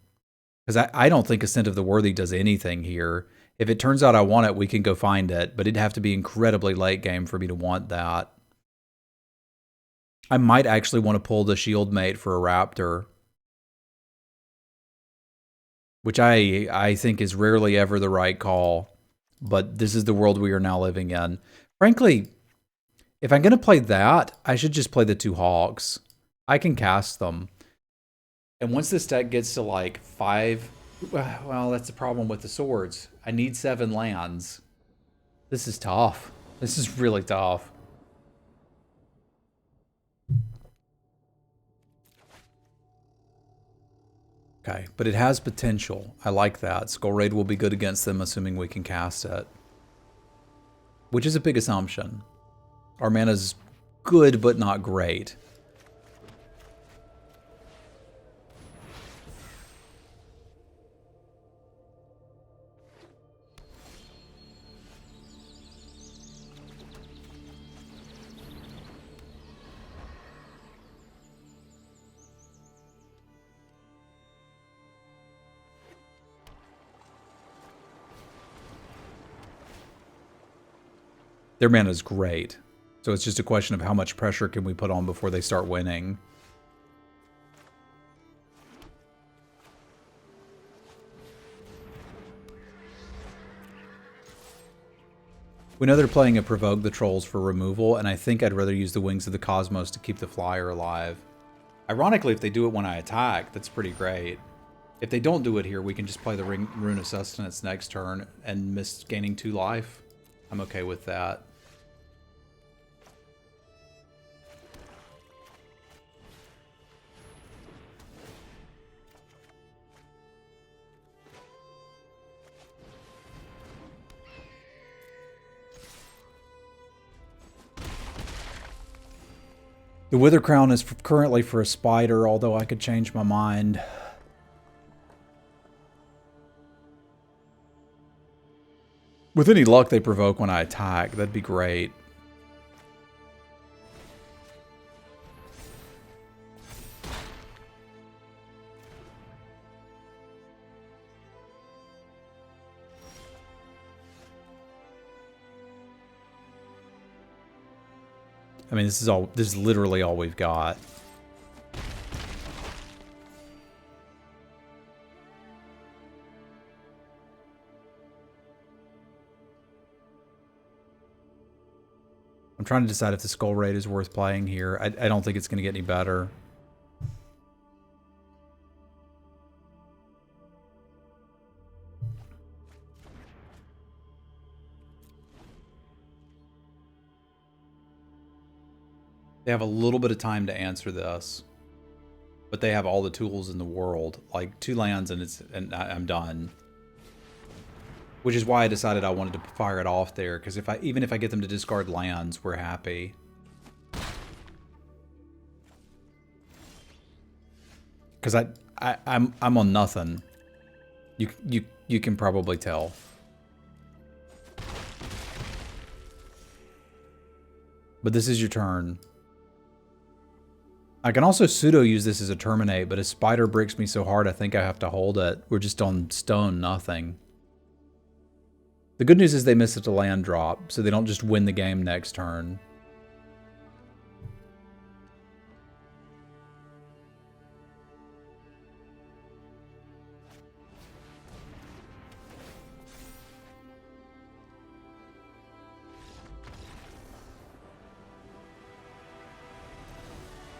Because I don't think Ascent of the Worthy does anything here. If it turns out I want it, we can go find it, but it'd have to be incredibly late game for me to want that. I might actually want to pull the Shield Mate for a Raptor, which I think is rarely ever the right call, but this is the world we are now living in. Frankly, if I'm going to play that, I should just play the 2 Hawks. I can cast them. And once this deck gets to like 5, well, that's the problem with the swords. I need 7 lands. This is tough. This is really tough. Okay, but it has potential. I like that. Skull Raid will be good against them, assuming we can cast it. Which is a big assumption. Our mana's good, but not great. Their mana's great. So it's just a question of how much pressure can we put on before they start winning. We know they're playing a Provoke the Trolls for removal, and I think I'd rather use the Wings of the Cosmos to keep the flyer alive. Ironically, if they do it when I attack, that's pretty great. If they don't do it here, we can just play the Rune of Sustenance next turn and miss gaining 2 life. I'm okay with that. The Wither Crown is currently for a spider, although I could change my mind. With any luck, they provoke when I attack. That'd be great. I mean, this is literally all we've got. I'm trying to decide if the Skull Raid is worth playing here. I don't think it's going to get any better. They have a little bit of time to answer this, but they have all the tools in the world. Like 2 lands and I'm done. Which is why I decided I wanted to fire it off there, because even if I get them to discard lands, we're happy. Because I'm on nothing. You can probably tell. But this is your turn. I can also pseudo use this as a terminate, but a spider breaks me so hard I think I have to hold it. We're just on stone nothing. The good news is they miss it to land drop, so they don't just win the game next turn.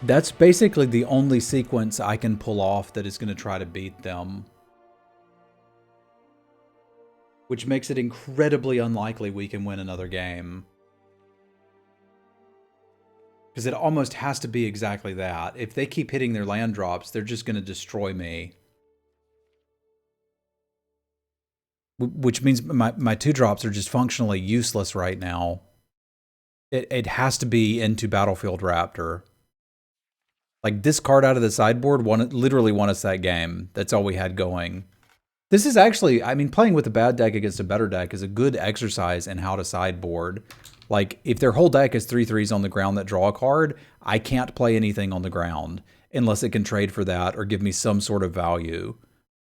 That's basically the only sequence I can pull off that is going to try to beat them. Which makes it incredibly unlikely we can win another game. Because it almost has to be exactly that. If they keep hitting their land drops, they're just going to destroy me. Which means my 2 drops are just functionally useless right now. It has to be into Battlefield Raptor. Like, this card out of the sideboard literally won us that game. That's all we had going. This is actually, I mean, playing with a bad deck against a better deck is a good exercise in how to sideboard. Like, if their whole deck is 3/3s on the ground that draw a card, I can't play anything on the ground unless it can trade for that or give me some sort of value,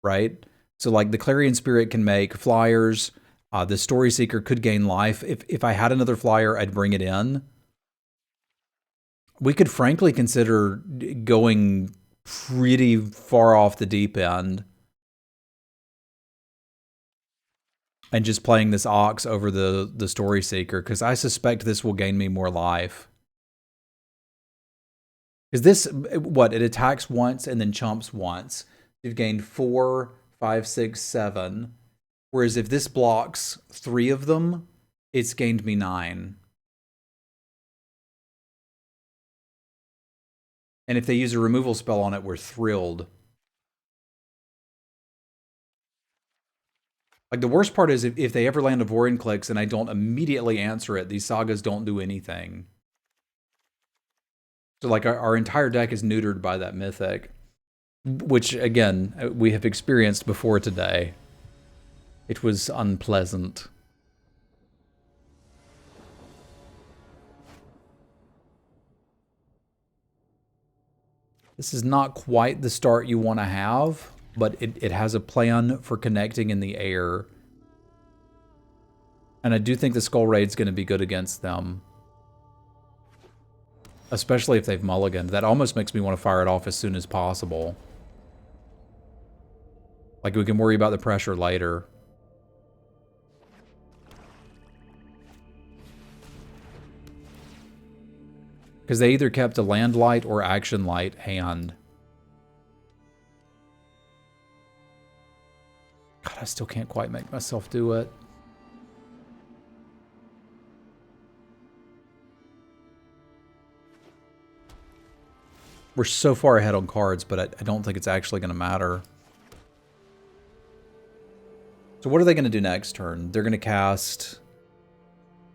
right? So, like, the Clarion Spirit can make flyers. The Story Seeker could gain life. If I had another flyer, I'd bring it in. We could frankly consider going pretty far off the deep end and just playing this Ox over the Story Seeker, because I suspect this will gain me more life. Because this, what, it attacks once and then chumps once. You've gained 4, 5, 6, 7. Whereas if this blocks 3 of them, it's gained me 9. And if they use a removal spell on it, we're thrilled. Like, the worst part is if they ever land a Vorinclex and I don't immediately answer it, these sagas don't do anything. So, like, our entire deck is neutered by that Mythic. Which, again, we have experienced before today. It was unpleasant. This is not quite the start you want to have, but it has a plan for connecting in the air. And I do think the Skull Raid's going to be good against them. Especially if they've mulliganed. That almost makes me want to fire it off as soon as possible. Like, we can worry about the pressure later. Because they either kept a land light or action light hand. God, I still can't quite make myself do it. We're so far ahead on cards, but I don't think it's actually going to matter. So what are they going to do next turn? They're going to cast...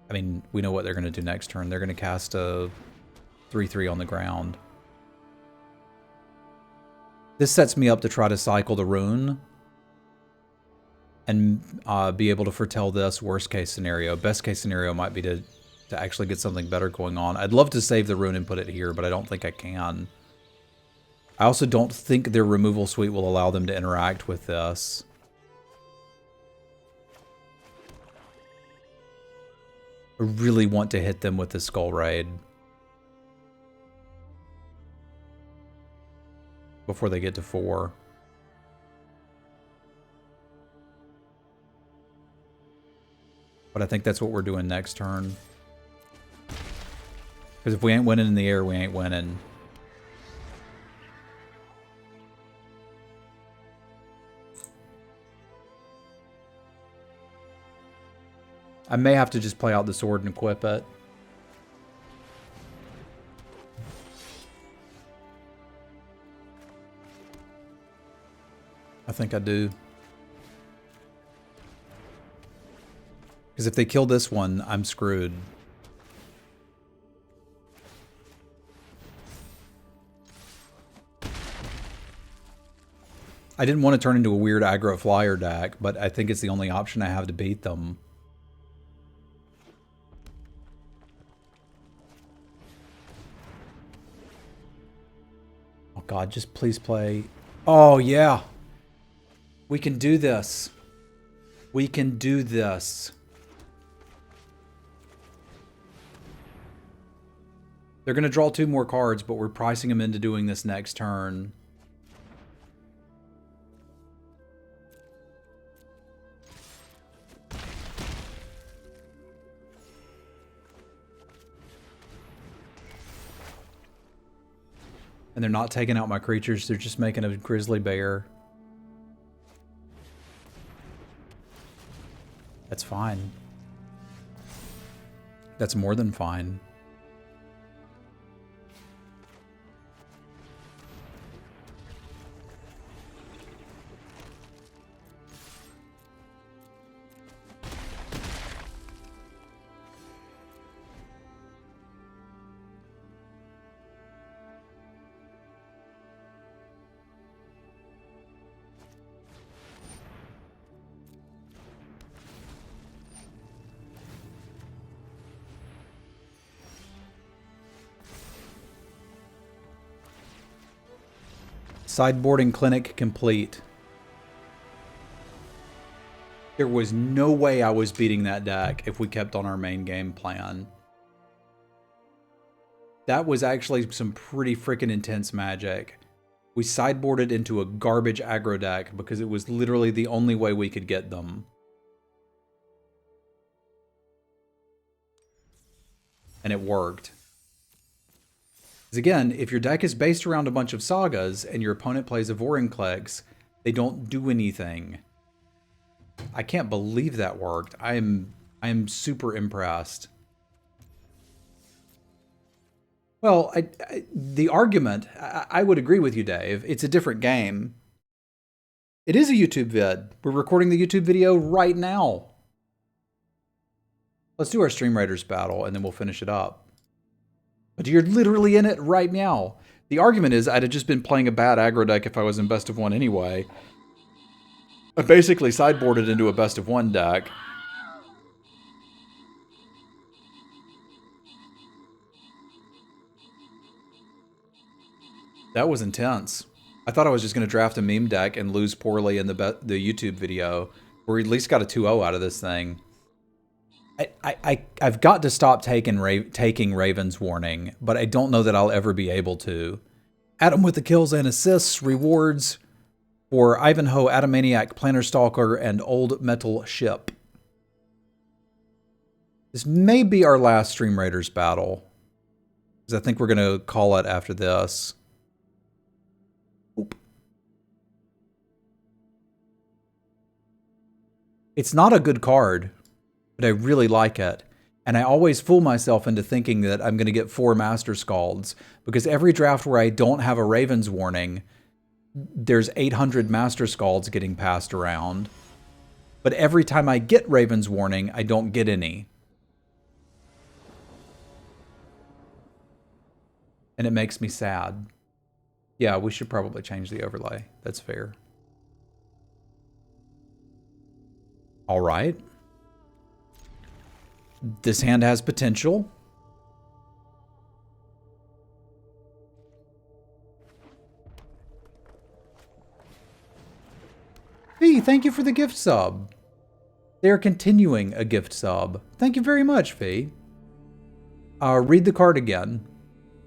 I mean, we know what they're going to do next turn. They're going to cast a 3/3 on the ground. This sets me up to try to cycle the rune and be able to foretell this worst case scenario. Best case scenario might be to actually get something better going on. I'd love to save the rune and put it here, but I don't think I can. I also don't think their removal suite will allow them to interact with this. I really want to hit them with the Skull Raid before they get to 4. But I think that's what we're doing next turn. Because if we ain't winning in the air, we ain't winning. I may have to just play out the sword and equip it. I think I do. Because if they kill this one, I'm screwed. I didn't want to turn into a weird aggro flyer deck, but I think it's the only option I have to beat them. Oh God, just please play. Oh yeah. We can do this. We can do this. They're going to draw 2 more cards, but we're pricing them into doing this next turn. And they're not taking out my creatures, they're just making a grizzly bear. That's fine. That's more than fine. Sideboarding clinic complete. There was no way I was beating that deck if we kept on our main game plan. That was actually some pretty freaking intense magic. We sideboarded into a garbage aggro deck because it was literally the only way we could get them. And it worked. Because again, if your deck is based around a bunch of sagas and your opponent plays a Vorinclex, they don't do anything. I can't believe that worked. I am super impressed. Well, the argument, I would agree with you, Dave. It's a different game. It is a YouTube vid. We're recording the YouTube video right now. Let's do our Stream Raiders battle, and then we'll finish it up. But you're literally in it right now. The argument is I'd have just been playing a bad aggro deck if I was in best of 1 anyway. I basically sideboarded into a best of 1 deck. That was intense. I thought I was just going to draft a meme deck and lose poorly in the YouTube video. We at least got a 2-0 out of this thing. I've got to stop taking Raven's Warning, but I don't know that I'll ever be able to. Adam with the kills and assists, rewards for Ivanhoe, Adamaniac, Planestalker, and Old Metal Ship. This may be our last Stream Raiders battle, because I think we're going to call it after this. Oop. It's not a good card, but I really like it. And I always fool myself into thinking that I'm going to get 4 Master Scalds, because every draft where I don't have a Raven's Warning, there's 800 Master Scalds getting passed around. But every time I get Raven's Warning, I don't get any. And it makes me sad. Yeah, we should probably change the overlay. That's fair. All right. This hand has potential. Fee, thank you for the gift sub. They're continuing a gift sub. Thank you very much, Fee. Read the card again.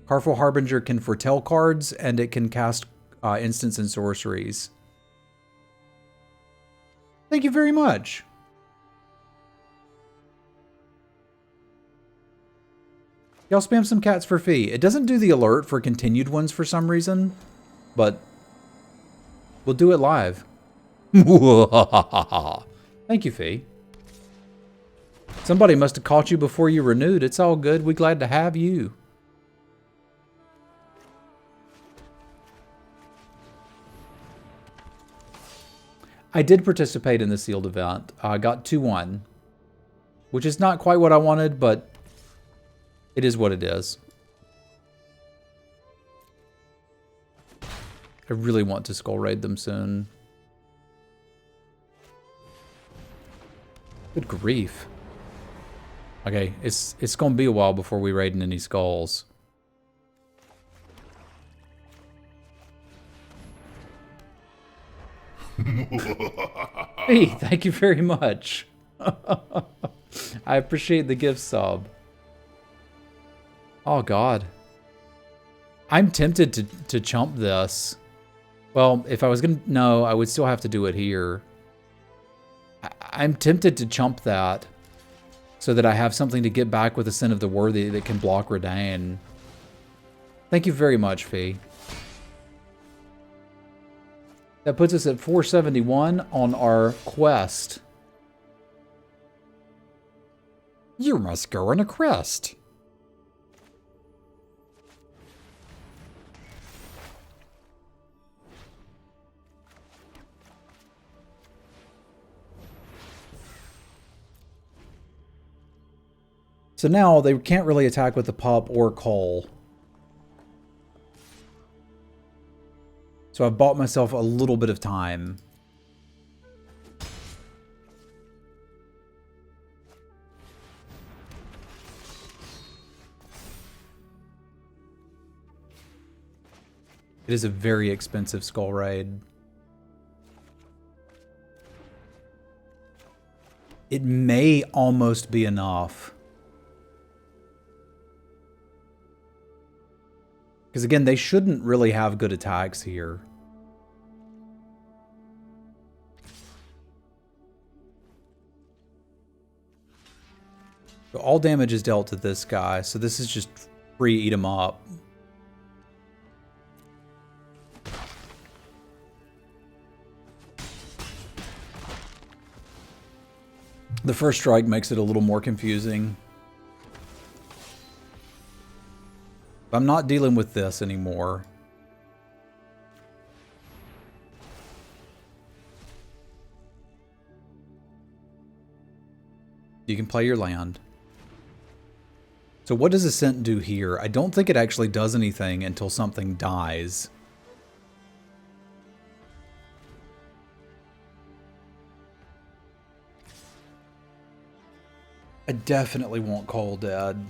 Carful Harbinger can foretell cards, and it can cast instants and sorceries. Thank you very much. Y'all spam some cats for Fee. It doesn't do the alert for continued ones for some reason, but we'll do it live. Thank you, Fee. Somebody must have caught you before you renewed. It's all good. We're glad to have you. I did participate in the sealed event. I got 2-1, which is not quite what I wanted, but it is what it is. I really want to skull raid them soon. Good grief. Okay, it's gonna be a while before we raid in any skulls. Hey, thank you very much. I appreciate the gift sub. Oh god. I'm tempted to chump this. Well, if I was gonna... No, I would still have to do it here. I'm tempted to chump that so that I have something to get back with a Sin of the Worthy that can block Redain. Thank you very much, Fee. That puts us at 471 on our quest. You must go on a quest. So now they can't really attack with the pup or coal. So I've bought myself a little bit of time. It is a very expensive skull raid. It may almost be enough. Because again, they shouldn't really have good attacks here. So all damage is dealt to this guy, so this is just free eat him up. The first strike makes it a little more confusing. I'm not dealing with this anymore. You can play your land. So what does Ascent do here? I don't think it actually does anything until something dies. I definitely want Cole dead.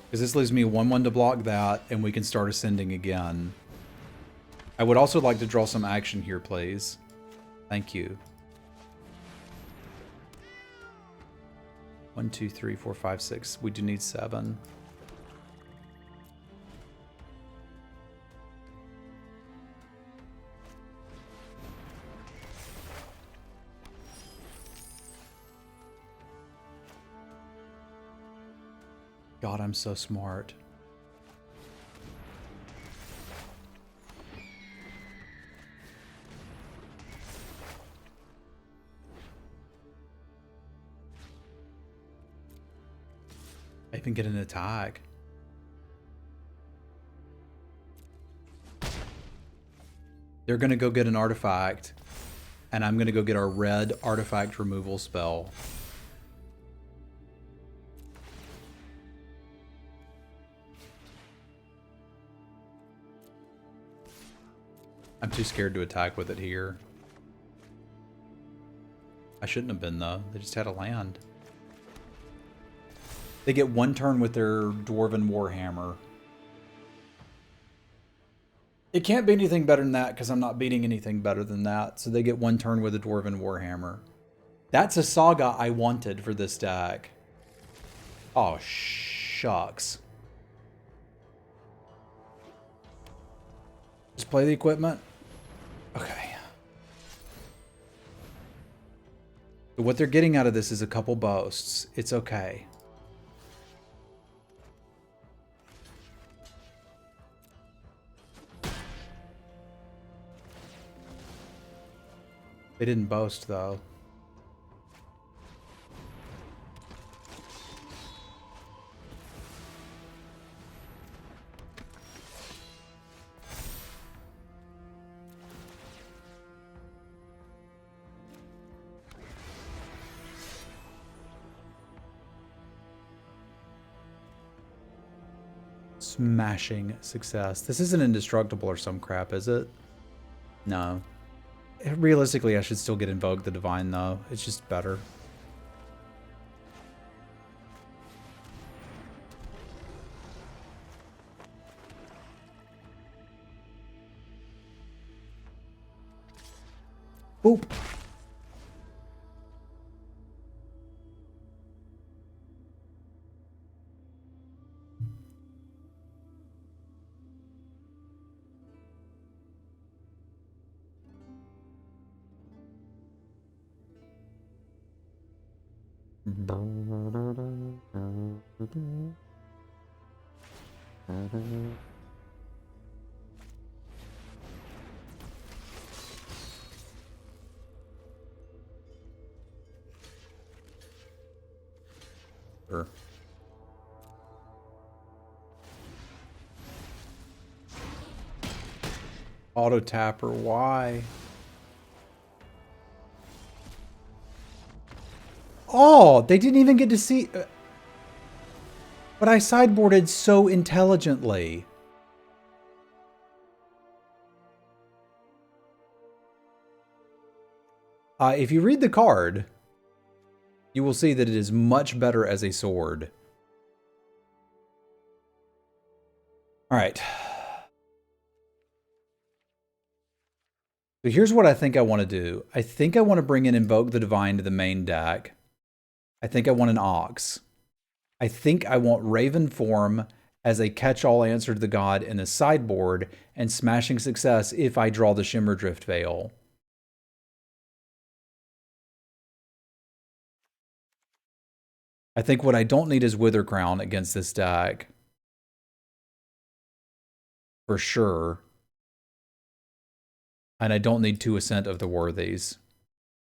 Because this leaves me a 1/1 to block that, and we can start ascending again. I would also like to draw some action here, please. Thank you. 1, 2, 3, 4, 5, 6. We do need 7. God, I'm so smart. even get an attack. They're going to go get an artifact, and I'm going to go get our red artifact removal spell. I'm too scared to attack with it here. I shouldn't have been, though. They just had a land. They get one turn with their Dwarven Warhammer. It can't be anything better than that because I'm not beating anything better than that. So they get one turn with a Dwarven Warhammer. That's a saga I wanted for this deck. Oh, shucks. Just play the equipment. Okay. So what they're getting out of this is a couple boasts. It's okay. They didn't boast, though. Smashing success. This isn't indestructible or some crap, is it? No. Realistically, I should still get Invoke the Divine, though. It's just better. Boop. Sure. Auto tapper, why? Oh, they didn't even get to see. But I sideboarded so intelligently. If you read the card, you will see that it is much better as a sword. All right. So here's what I think I want to do. I think I want to bring in Invoke the Divine to the main deck. I think I want an Ox. I think I want Raven Form as a catch-all answer to the god in the sideboard and Smashing Success if I draw the Shimmerdrift Veil. I think what I don't need is Wither Crown against this deck. For sure. And I don't need 2 Ascent of the Worthies.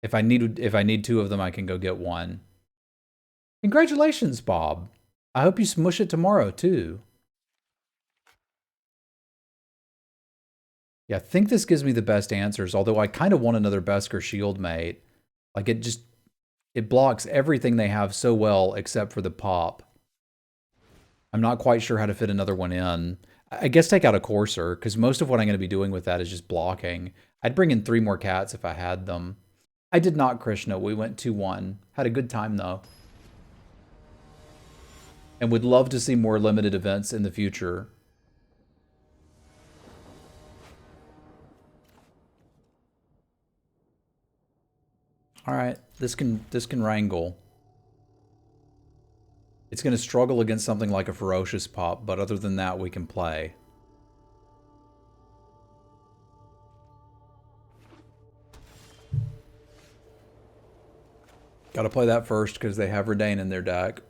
If I need 2 of them, I can go get 1. Congratulations, Bob. I hope you smush it tomorrow, too. Yeah, I think this gives me the best answers, although I kind of want another Beskar Shieldmate. Like, it blocks everything they have so well except for the pop. I'm not quite sure how to fit another one in. I guess take out a Courser, because most of what I'm going to be doing with that is just blocking. I'd bring in 3 more cats if I had them. I did not, Krishna. We went 2-1. Had a good time, though. And would love to see more limited events in the future. All right, this can wrangle. It's going to struggle against something like a Ferocious Pop, but other than that, we can play. Got to play that first because they have Redain in their deck.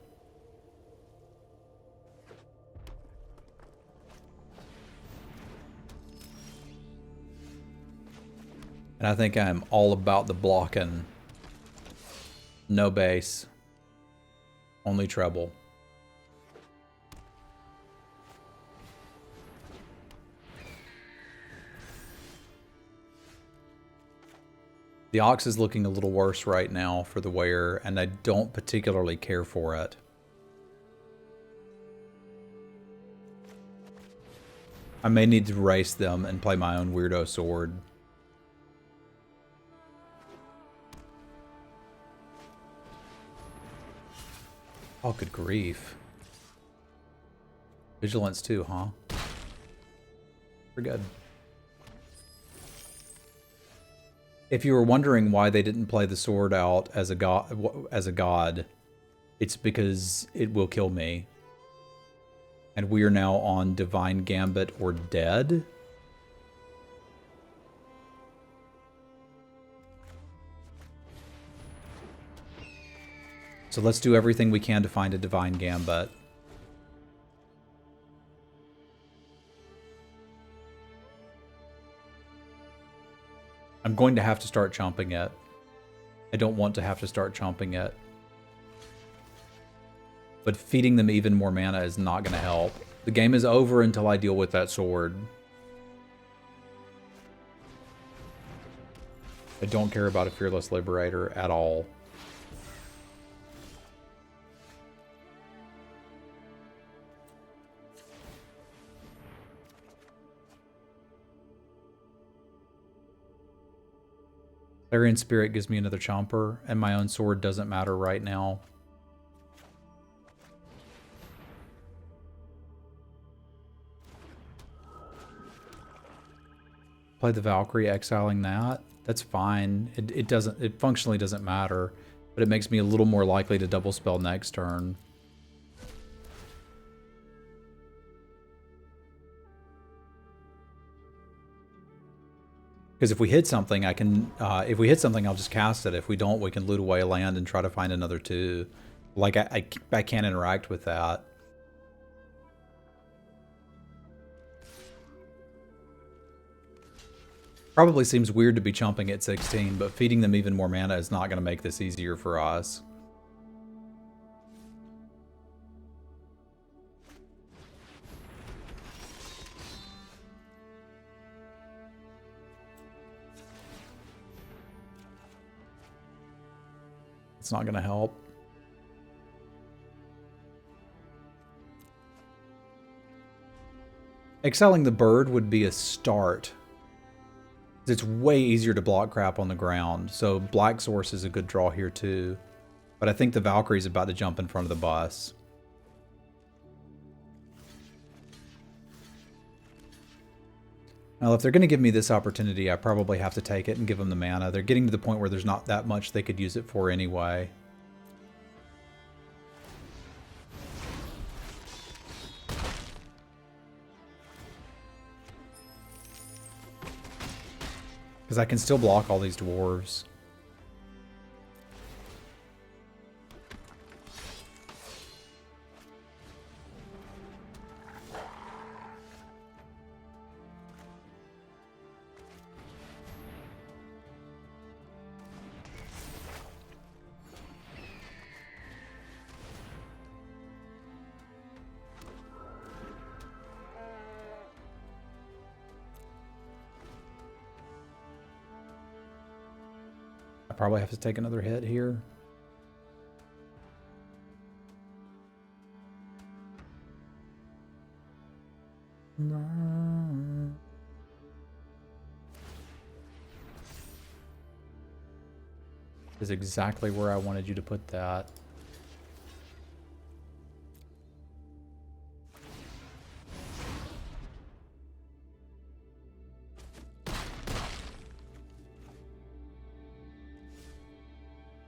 And I think I'm all about the blocking. No base. Only treble. The Ox is looking a little worse right now for the wear, and I don't particularly care for it. I may need to race them and play my own weirdo sword. Oh, good grief. Vigilance too, huh? We're good. If you were wondering why they didn't play the sword out as a god, it's because it will kill me. And we are now on Divine Gambit or dead. So let's do everything we can to find a Divine Gambit. I'm going to have to start chomping it. I don't want to have to start chomping it. But feeding them even more mana is not going to help. The game is over until I deal with that sword. I don't care about a Fearless Liberator at all. Clarion Spirit gives me another chomper, and my own sword doesn't matter right now. Play the Valkyrie, exiling that. That's fine. It functionally doesn't matter, but it makes me a little more likely to double spell next turn. Because if we hit something, I can. If we hit something, I'll just cast it. If we don't, we can loot away land and try to find another 2. Like I can't interact with that. Probably seems weird to be chomping at 16, but feeding them even more mana is not going to make this easier for us. It's not going to help. Excelling the bird would be a start. It's way easier to block crap on the ground, so Black Source is a good draw here too. But I think the Valkyrie's about to jump in front of the bus. Now, if they're going to give me this opportunity, I probably have to take it and give them the mana. They're getting to the point where there's not that much they could use it for anyway. Because I can still block all these dwarves. I probably have to take another hit here. Is exactly where I wanted you to put that.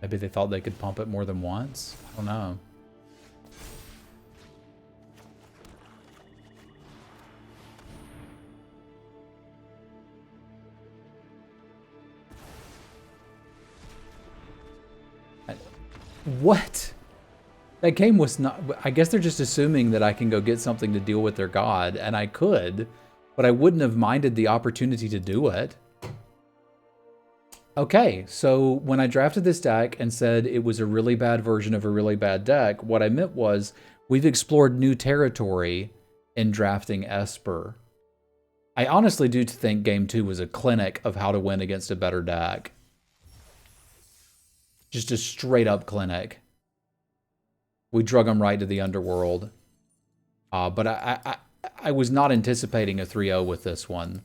Maybe they thought they could pump it more than once? I don't know. What? That game was not... I guess they're just assuming that I can go get something to deal with their god, and I could, but I wouldn't have minded the opportunity to do it. Okay, so when I drafted this deck and said it was a really bad version of a really bad deck, what I meant was we've explored new territory in drafting Esper. I honestly do think Game 2 was a clinic of how to win against a better deck. just a straight up clinic. We drug them right to the underworld. But I was not anticipating a 3-0 with this one.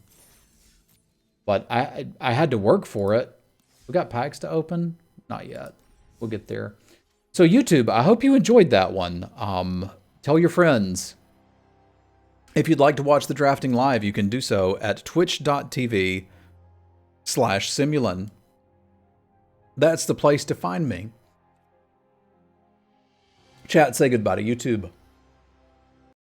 But I had to work for it. We got packs to open? Not yet. We'll get there. So YouTube, I hope you enjoyed that one. Tell your friends. If you'd like to watch the drafting live, you can do so at twitch.tv/Semulin. That's the place to find me. Chat, say goodbye to YouTube.